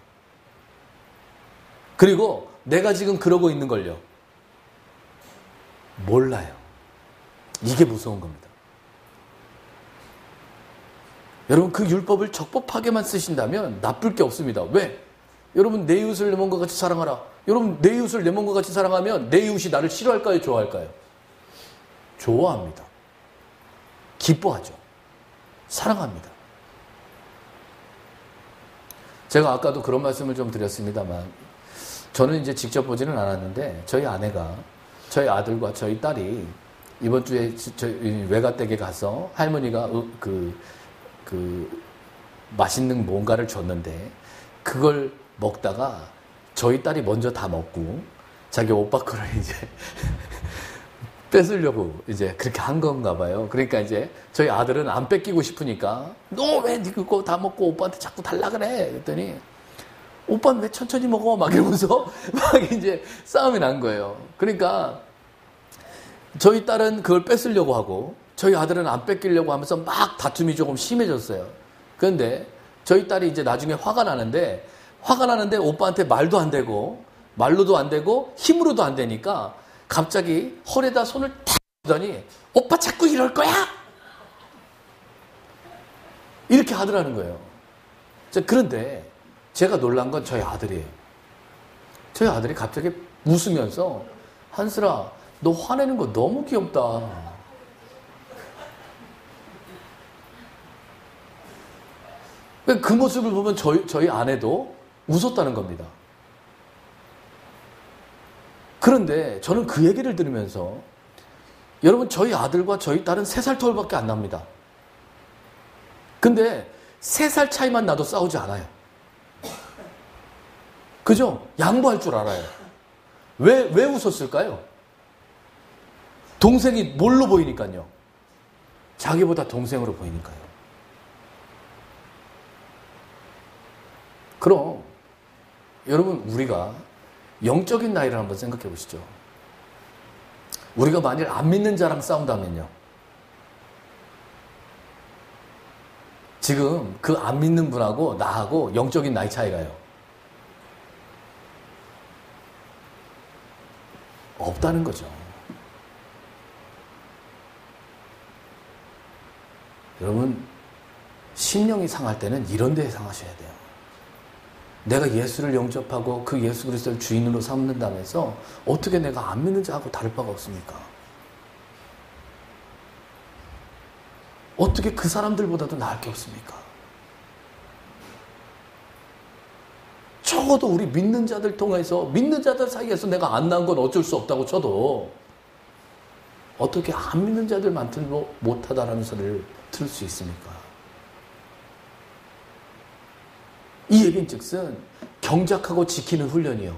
그리고 내가 지금 그러고 있는 걸요, 몰라요. 이게 무서운 겁니다. 여러분, 그 율법을 적법하게만 쓰신다면 나쁠 게 없습니다. 왜? 여러분, 내 이웃을 내 몸과 같이 사랑하라. 여러분, 내 이웃을 내 몸과 같이 사랑하면 내 이웃이 나를 싫어할까요? 좋아할까요? 좋아합니다. 기뻐하죠. 사랑합니다. 제가 아까도 그런 말씀을 좀 드렸습니다만, 저는 이제 직접 보지는 않았는데 저희 아내가 저희 아들과 저희 딸이 이번 주에 저희 외가댁에 가서 할머니가 맛있는 뭔가를 줬는데 그걸 먹다가 저희 딸이 먼저 다 먹고 자기 오빠 거를 이제 뺏으려고 이제 그렇게 한 건가 봐요. 그러니까 이제 저희 아들은 안 뺏기고 싶으니까 너 왜 그거 다 먹고 오빠한테 자꾸 달라 그래? 그랬더니 오빠는 왜 천천히 먹어? 막 이러면서 막 이제 싸움이 난 거예요. 그러니까 저희 딸은 그걸 뺏으려고 하고 저희 아들은 안 뺏기려고 하면서 막 다툼이 조금 심해졌어요. 그런데 저희 딸이 이제 나중에 화가 나는데 오빠한테 말도 안 되고 말로도 안 되고 힘으로도 안 되니까 갑자기 헐에다 손을 탁 주더니 오빠 자꾸 이럴 거야? 이렇게 하더라는 거예요. 그런데 제가 놀란 건 저희 아들이에요. 저희 아들이 갑자기 웃으면서 한슬아, 너 화내는 거 너무 귀엽다. 그 모습을 보면 저희 아내도 웃었다는 겁니다. 그런데 저는 그 얘기를 들으면서 여러분, 저희 아들과 저희 딸은 3살 터울밖에 안 납니다. 근데 3살 차이만 나도 싸우지 않아요. 그죠? 양보할 줄 알아요. 왜 웃었을까요? 동생이 뭘로 보이니까요? 자기보다 동생으로 보이니까요. 그럼 여러분, 우리가 영적인 나이를 한번 생각해 보시죠. 우리가 만일 안 믿는 자랑 싸운다면요, 지금 그 안 믿는 분하고 나하고 영적인 나이 차이가요, 없다는 거죠. 여러분, 심령이 상할 때는 이런 데에 상하셔야 돼요. 내가 예수를 영접하고 그 예수 그리스도를 주인으로 삼는다면서 어떻게 내가 안 믿는 자하고 다를 바가 없습니까? 어떻게 그 사람들보다도 나을 게 없습니까? 적어도 우리 믿는 자들 통해서, 믿는 자들 사이에서 내가 안 나은 건 어쩔 수 없다고 쳐도 어떻게 안 믿는 자들만큼 못하다라는 소리를 들을 수 있습니까? 이 얘기는 즉슨 경작하고 지키는 훈련이요.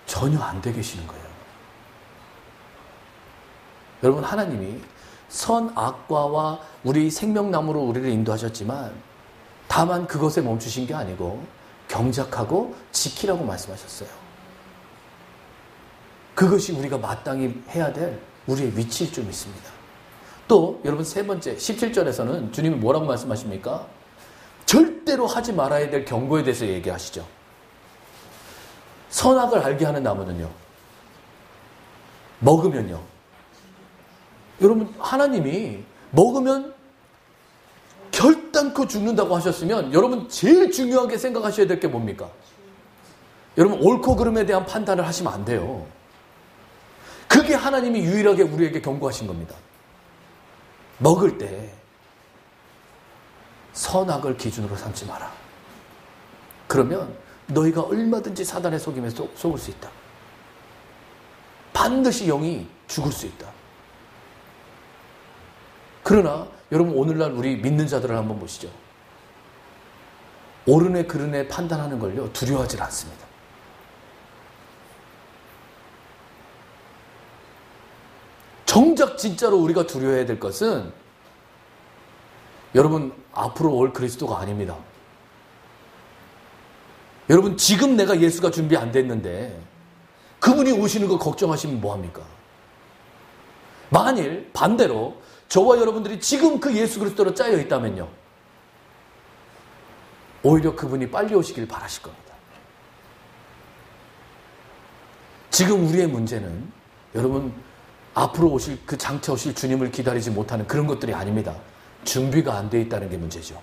전혀 안 돼 계시는 거예요. 여러분, 하나님이 선악과와 우리 생명나무로 우리를 인도하셨지만 다만 그것에 멈추신 게 아니고 경작하고 지키라고 말씀하셨어요. 그것이 우리가 마땅히 해야 될 우리의 위치일 줄 믿습니다. 또 여러분, 세 번째 17절에서는 주님이 뭐라고 말씀하십니까? 절대로 하지 말아야 될 경고에 대해서 얘기하시죠. 선악을 알게 하는 나무는요, 먹으면요, 여러분, 하나님이 먹으면 결단코 죽는다고 하셨으면 여러분 제일 중요하게 생각하셔야 될 게 뭡니까? 여러분, 옳고 그름에 대한 판단을 하시면 안 돼요. 그게 하나님이 유일하게 우리에게 경고하신 겁니다. 먹을 때 선악을 기준으로 삼지 마라. 그러면 너희가 얼마든지 사단의 속임에 속을 수 있다. 반드시 영이 죽을 수 있다. 그러나 여러분, 오늘날 우리 믿는 자들을 한번 보시죠. 옳으네 그르네 판단하는 걸요, 두려워하지 않습니다. 정작 진짜로 우리가 두려워해야 될 것은 여러분, 앞으로 올 그리스도가 아닙니다. 여러분, 지금 내가 예수가 준비 안 됐는데 그분이 오시는 거 걱정하시면 뭐합니까? 만일 반대로 저와 여러분들이 지금 그 예수 그리스도로 짜여 있다면요, 오히려 그분이 빨리 오시길 바라실 겁니다. 지금 우리의 문제는 여러분, 앞으로 오실 그 장차 오실 주님을 기다리지 못하는 그런 것들이 아닙니다. 준비가 안 돼 있다는 게 문제죠.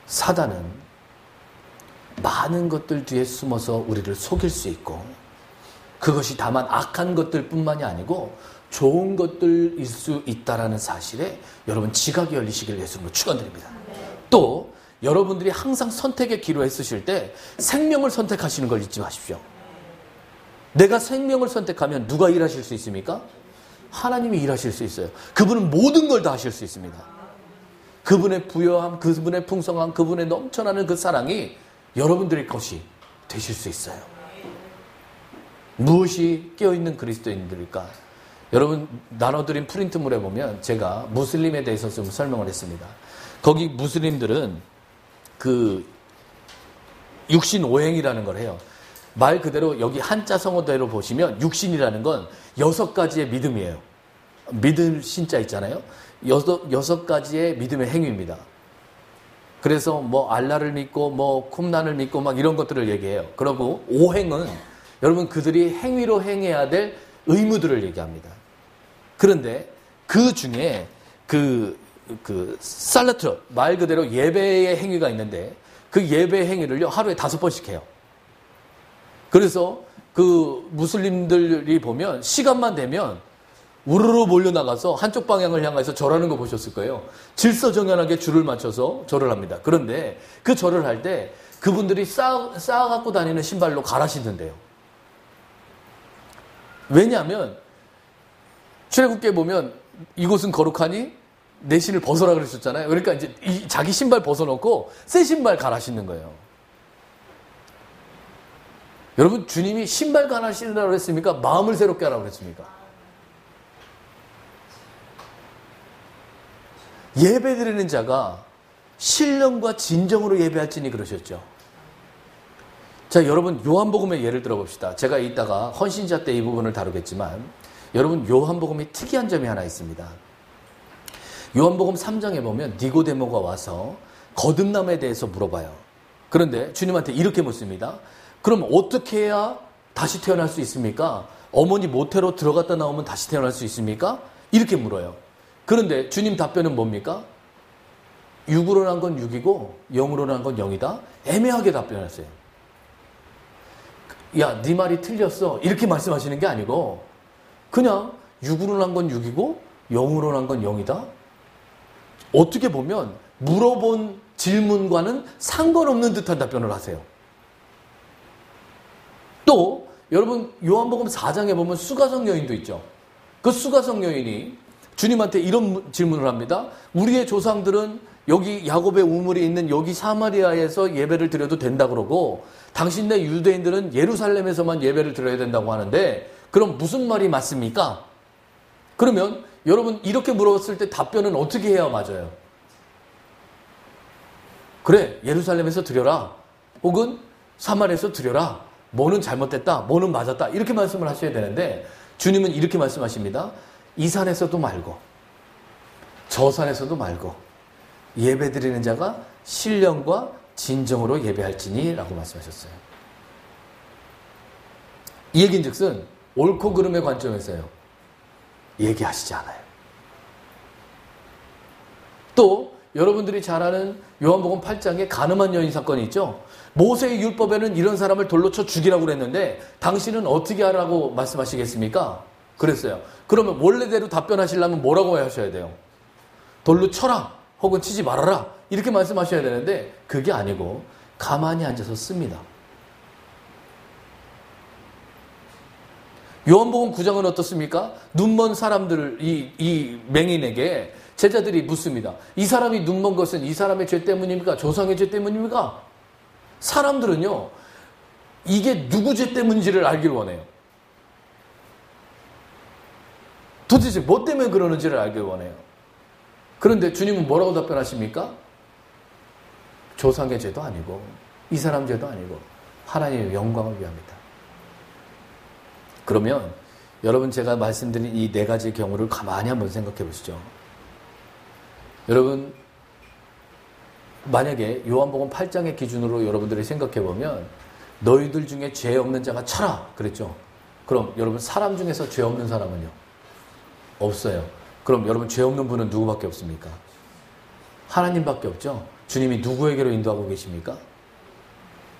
사단은 많은 것들 뒤에 숨어서 우리를 속일 수 있고, 그것이 다만 악한 것들 뿐만이 아니고 좋은 것들일 수 있다는 사실에 여러분 지각이 열리시길 예수님으로 축원드립니다. 또 여러분들이 항상 선택의 기로에 쓰실 때 생명을 선택하시는 걸 잊지 마십시오. 내가 생명을 선택하면 누가 일하실 수 있습니까? 하나님이 일하실 수 있어요. 그분은 모든 걸 다 하실 수 있습니다. 그분의 부요함, 그분의 풍성함, 그분의 넘쳐나는 그 사랑이 여러분들의 것이 되실 수 있어요. 무엇이 깨어있는 그리스도인들일까? 여러분, 나눠드린 프린트물에 보면 제가 무슬림에 대해서 좀 설명을 했습니다. 거기 무슬림들은 그 육신오행이라는 걸 해요. 말 그대로 여기 한자 성어대로 보시면 육신이라는 건 6가지의 믿음이에요. 믿을 신자 있잖아요. 6가지의 믿음의 행위입니다. 그래서 뭐 알라를 믿고 뭐 쿰난을 믿고 막 이런 것들을 얘기해요. 그리고 오행은 여러분 그들이 행위로 행해야 될 의무들을 얘기합니다. 그런데 그 중에 그 살라트, 말 그대로 예배의 행위가 있는데 그 예배 행위를요 하루에 5번씩 해요. 그래서 그 무슬림들이 보면 시간만 되면 우르르 몰려나가서 한쪽 방향을 향해서 절하는 거 보셨을 거예요. 질서정연하게 줄을 맞춰서 절을 합니다. 그런데 그 절을 할 때 그분들이 쌓아갖고 다니는 신발로 갈아 신는데요. 왜냐하면 출애굽기에 보면 이곳은 거룩하니 내 신을 벗어라 그러셨잖아요. 그러니까 이제 자기 신발 벗어놓고 새 신발 갈아 신는 거예요. 여러분, 주님이 신발 갈아 신으라고 그랬습니까? 마음을 새롭게 하라고 그랬습니까? 예배드리는 자가 신령과 진정으로 예배할지니 그러셨죠. 자, 여러분, 요한복음의 예를 들어봅시다. 제가 이따가 헌신자 때 이 부분을 다루겠지만 여러분, 요한복음이 특이한 점이 하나 있습니다. 요한복음 3장에 보면 니고데모가 와서 거듭남에 대해서 물어봐요. 그런데 주님한테 이렇게 묻습니다. 그럼 어떻게 해야 다시 태어날 수 있습니까? 어머니 모태로 들어갔다 나오면 다시 태어날 수 있습니까? 이렇게 물어요. 그런데 주님 답변은 뭡니까? 육으로 난 건 육이고 영으로 난 건 영이다. 애매하게 답변했어요. 야, 네 말이 틀렸어. 이렇게 말씀하시는 게 아니고 그냥 육으로 난 건 육이고 영으로 난 건 영이다. 어떻게 보면 물어본 질문과는 상관없는 듯한 답변을 하세요. 또 여러분, 요한복음 4장에 보면 수가성 여인도 있죠. 그 수가성 여인이 주님한테 이런 질문을 합니다. 우리의 조상들은 여기 야곱의 우물이 있는 여기 사마리아에서 예배를 드려도 된다 그러고 당신네 유대인들은 예루살렘에서만 예배를 드려야 된다고 하는데 그럼 무슨 말이 맞습니까? 그러면 여러분 이렇게 물었을 때 답변은 어떻게 해야 맞아요? 그래, 예루살렘에서 드려라. 혹은 사마리아에서 드려라. 뭐는 잘못됐다. 뭐는 맞았다. 이렇게 말씀을 하셔야 되는데 주님은 이렇게 말씀하십니다. 이 산에서도 말고 저 산에서도 말고 예배드리는 자가 신령과 진정으로 예배할지니 라고 말씀하셨어요. 이 얘긴즉슨 옳고 그름의 관점에서요. 얘기하시지 않아요. 또 여러분들이 잘 아는 요한복음 8장에 가늠한 여인 사건이 있죠. 모세의 율법에는 이런 사람을 돌로 쳐 죽이라고 그랬는데 당신은 어떻게 하라고 말씀하시겠습니까? 그랬어요. 그러면 원래대로 답변하시려면 뭐라고 하셔야 돼요? 돌로 쳐라 혹은 치지 말아라 이렇게 말씀하셔야 되는데 그게 아니고 가만히 앉아서 씁니다. 요한복음 9장은 어떻습니까? 눈먼 사람들 이 맹인에게 제자들이 묻습니다. 이 사람이 눈먼 것은 이 사람의 죄 때문입니까? 조상의 죄 때문입니까? 사람들은요. 이게 누구 죄 때문인지를 알길 원해요. 도대체 뭐 때문에 그러는지를 알길 원해요. 그런데 주님은 뭐라고 답변하십니까? 조상의 죄도 아니고 이 사람 죄도 아니고 하나님의 영광을 위함이다. 그러면 여러분 제가 말씀드린 이 네 가지 경우를 가만히 한번 생각해 보시죠. 여러분 만약에 요한복음 8장의 기준으로 여러분들이 생각해 보면 너희들 중에 죄 없는 자가 쳐라 그랬죠. 그럼 여러분 사람 중에서 죄 없는 사람은요? 없어요. 그럼 여러분 죄 없는 분은 누구밖에 없습니까? 하나님밖에 없죠. 주님이 누구에게로 인도하고 계십니까?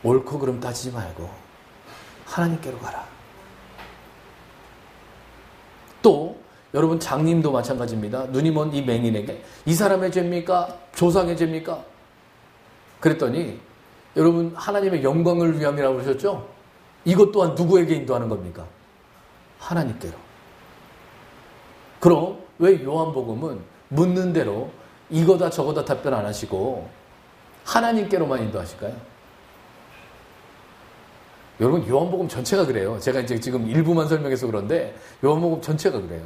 옳고 그름 따지지 말고 하나님께로 가라. 또 여러분 장님도 마찬가지입니다. 눈이 먼 이 맹인에게 이 사람의 죄입니까? 조상의 죄입니까? 그랬더니 여러분 하나님의 영광을 위함이라고 그러셨죠? 이것 또한 누구에게 인도하는 겁니까? 하나님께로. 그럼 왜 요한복음은 묻는 대로 이거다 저거다 답변 안 하시고 하나님께로만 인도하실까요? 여러분 요한복음 전체가 그래요. 제가 이제 지금 일부만 설명해서 그런데 요한복음 전체가 그래요.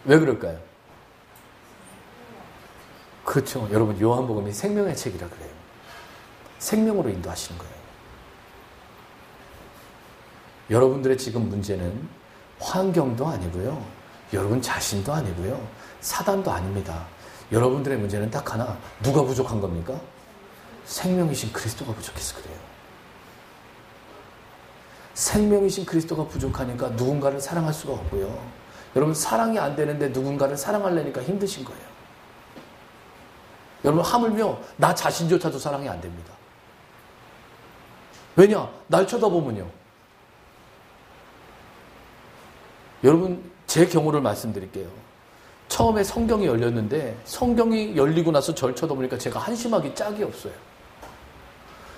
왜 그럴까요? 그렇죠. 여러분 요한복음이 생명의 책이라 그래요. 생명으로 인도하시는 거예요. 여러분들의 지금 문제는 환경도 아니고요. 여러분 자신도 아니고요. 사단도 아닙니다. 여러분들의 문제는 딱 하나. 누가 부족한 겁니까? 생명이신 그리스도가 부족해서 그래요. 생명이신 그리스도가 부족하니까 누군가를 사랑할 수가 없고요. 여러분 사랑이 안 되는데 누군가를 사랑하려니까 힘드신 거예요. 여러분 하물며 나 자신조차도 사랑이 안 됩니다. 왜냐? 날 쳐다보면요. 여러분 제 경우를 말씀드릴게요. 처음에 성경이 열렸는데 성경이 열리고 나서 절 쳐다보니까 제가 한심하기 짝이 없어요.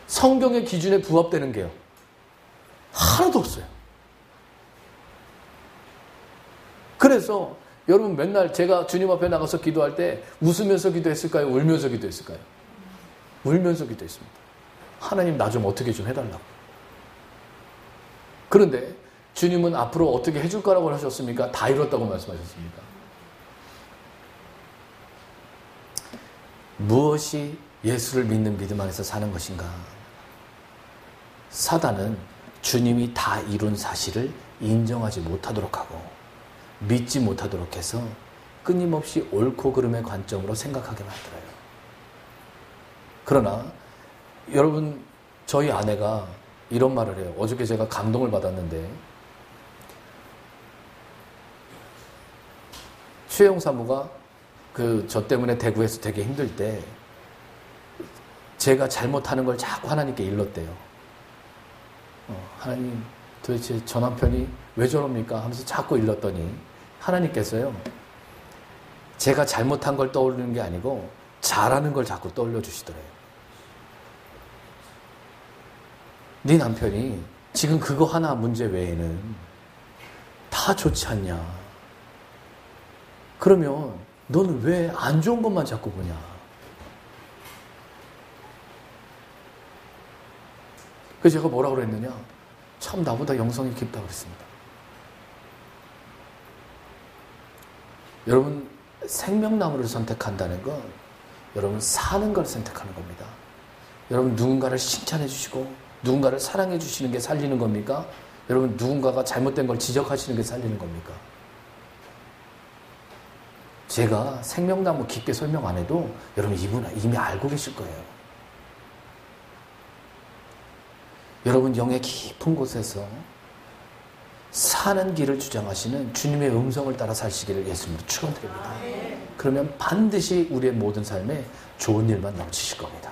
성경의 기준에 부합되는 게요. 하나도 없어요. 그래서 여러분 맨날 제가 주님 앞에 나가서 기도할 때 웃으면서 기도했을까요? 울면서 기도했을까요? 울면서 기도했습니다. 하나님 나 좀 어떻게 좀 해달라고. 그런데 주님은 앞으로 어떻게 해줄 거라고 하셨습니까? 다 이뤘다고 말씀하셨습니까? 무엇이 예수를 믿는 믿음 안에서 사는 것인가? 사단은 주님이 다 이룬 사실을 인정하지 못하도록 하고 믿지 못하도록 해서 끊임없이 옳고 그름의 관점으로 생각하게 만들어요. 그러나 여러분 저희 아내가 이런 말을 해요. 어저께 제가 감동을 받았는데 최영 사무가 저 때문에 대구에서 되게 힘들 때 제가 잘못하는 걸 자꾸 하나님께 일렀대요. 하나님 도대체 저 남편이 왜 저럽니까? 하면서 자꾸 일렀더니 하나님께서요. 제가 잘못한 걸 떠올리는 게 아니고 잘하는 걸 자꾸 떠올려 주시더래요. 네 남편이 지금 그거 하나 문제 외에는 다 좋지 않냐? 그러면 너는 왜 안 좋은 것만 자꾸 보냐? 그래서 제가 뭐라고 그랬느냐? 참 나보다 영성이 깊다고 그랬습니다. 여러분, 생명나무를 선택한다는 건 여러분 사는 걸 선택하는 겁니다. 여러분, 누군가를 칭찬해 주시고 누군가를 사랑해 주시는 게 살리는 겁니까? 여러분, 누군가가 잘못된 걸 지적하시는 게 살리는 겁니까? 제가 생명나무 깊게 설명 안 해도 여러분 이분은 이미 알고 계실 거예요. 여러분 영의 깊은 곳에서 사는 길을 주장하시는 주님의 음성을 따라 사시기를 예수님으로 축원드립니다. 그러면 반드시 우리의 모든 삶에 좋은 일만 넘치실 겁니다.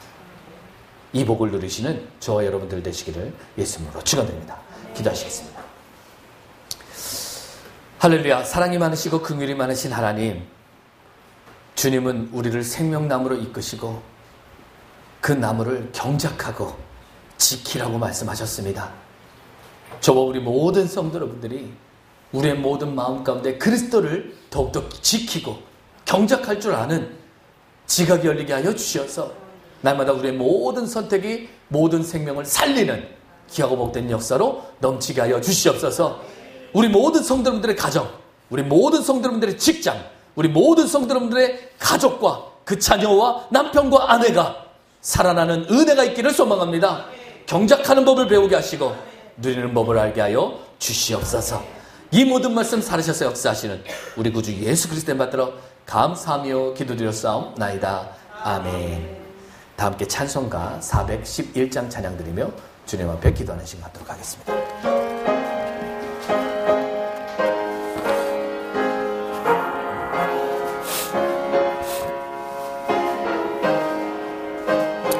이 복을 누리시는 저와 여러분들 되시기를 예수님으로 축원드립니다. 기도하시겠습니다. 할렐루야. 사랑이 많으시고 긍휼이 많으신 하나님, 주님은 우리를 생명나무로 이끄시고 그 나무를 경작하고 지키라고 말씀하셨습니다. 저와 우리 모든 성도 여러분들이 우리의 모든 마음 가운데 그리스도를 더욱더 지키고 경작할 줄 아는 지각이 열리게 하여 주시어서 날마다 우리의 모든 선택이 모든 생명을 살리는 귀하고 복된 역사로 넘치게 하여 주시옵소서. 우리 모든 성도 여러분들의 가정, 우리 모든 성도 여러분들의 직장, 우리 모든 성도 여러분들의 가족과 그 자녀와 남편과 아내가 살아나는 은혜가 있기를 소망합니다. 경작하는 법을 배우게 하시고 누리는 법을 알게 하여 주시옵소서. 이 모든 말씀 살으셔서 역사하시는 우리 구주 예수 그리스도의 받들어 감사하며 기도드렸사옵나이다. 아멘. 다 함께 찬송가 411장 찬양 드리며 주님 앞에 기도하는 시간 갖도록 하겠습니다.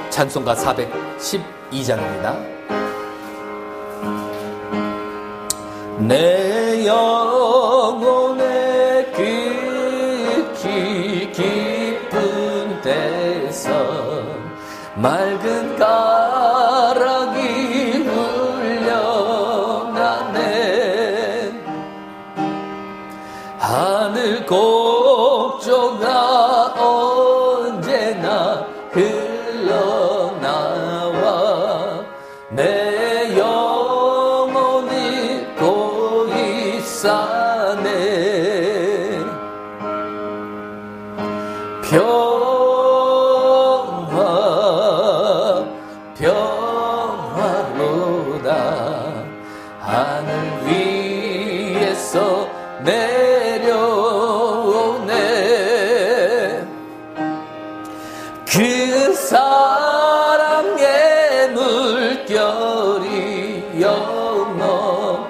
찬송가 412장입니다. 내 영혼의 깊은 데서 맑은 가락이 흘려나네. 하늘 곡조가 언제나 흘러나와 내 영혼이 고이 싸네. 평화로다. 하늘 위에서 내려오네. 그 사랑의 물결이 영원토록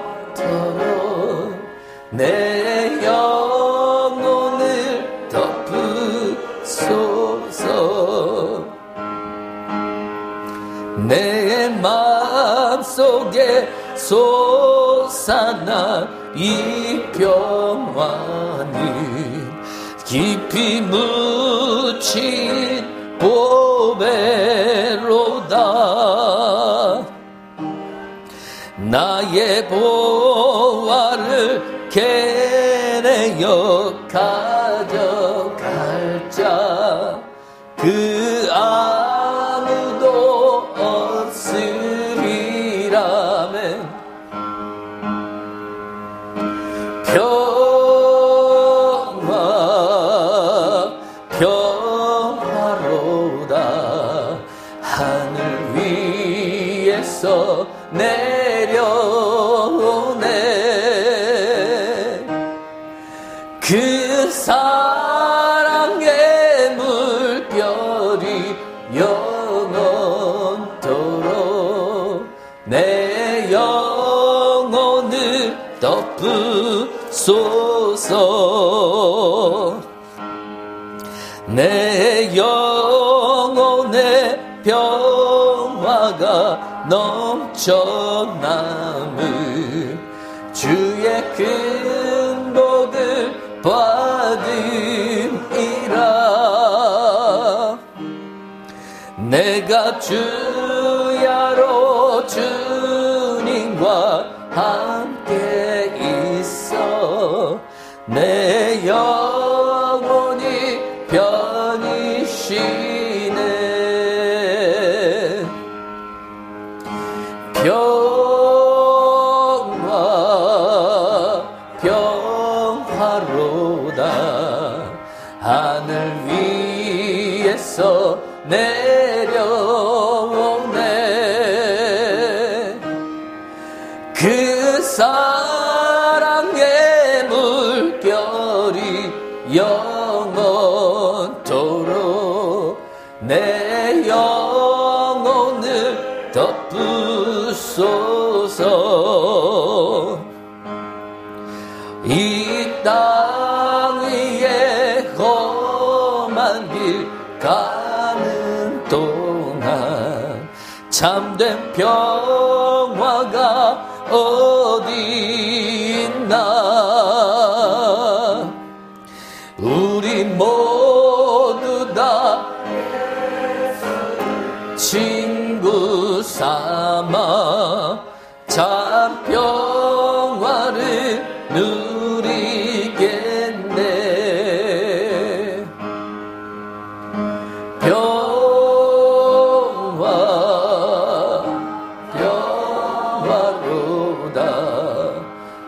내 영혼을 덮으소서. 내 마음속에 솟아난 이 평화는 깊이 묻힌 보배로다. 나의 보화를 캐내어 가져갈 자 그 아무도 없으리라면 평화로다. 하늘 위에서 내려오네. 그 사랑의 물결이 영원토록 내 영혼을 덮으소서. 내 영혼의 평화가 넘쳐남을 주의 큰 복을 받으리라. 내가 주야로 주님과 함께 있어 내 영혼을 평화로다. 하늘 위에서 내려오네. 그 사랑의 물결이 영원토록 내 영혼을 덮으소서. 이 땅 위에 험한 길 가는 동안 참된 평화가 어디 있나. 우리 모두 다 친구 삼아 참 평화를 누리겠네. 평화로다.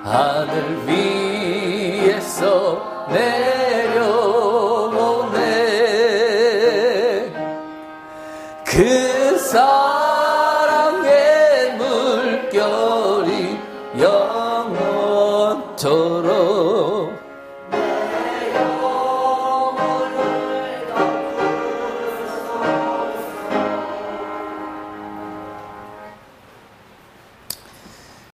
하늘 위에서 내려오네. 그 사랑의 물결이 영원토록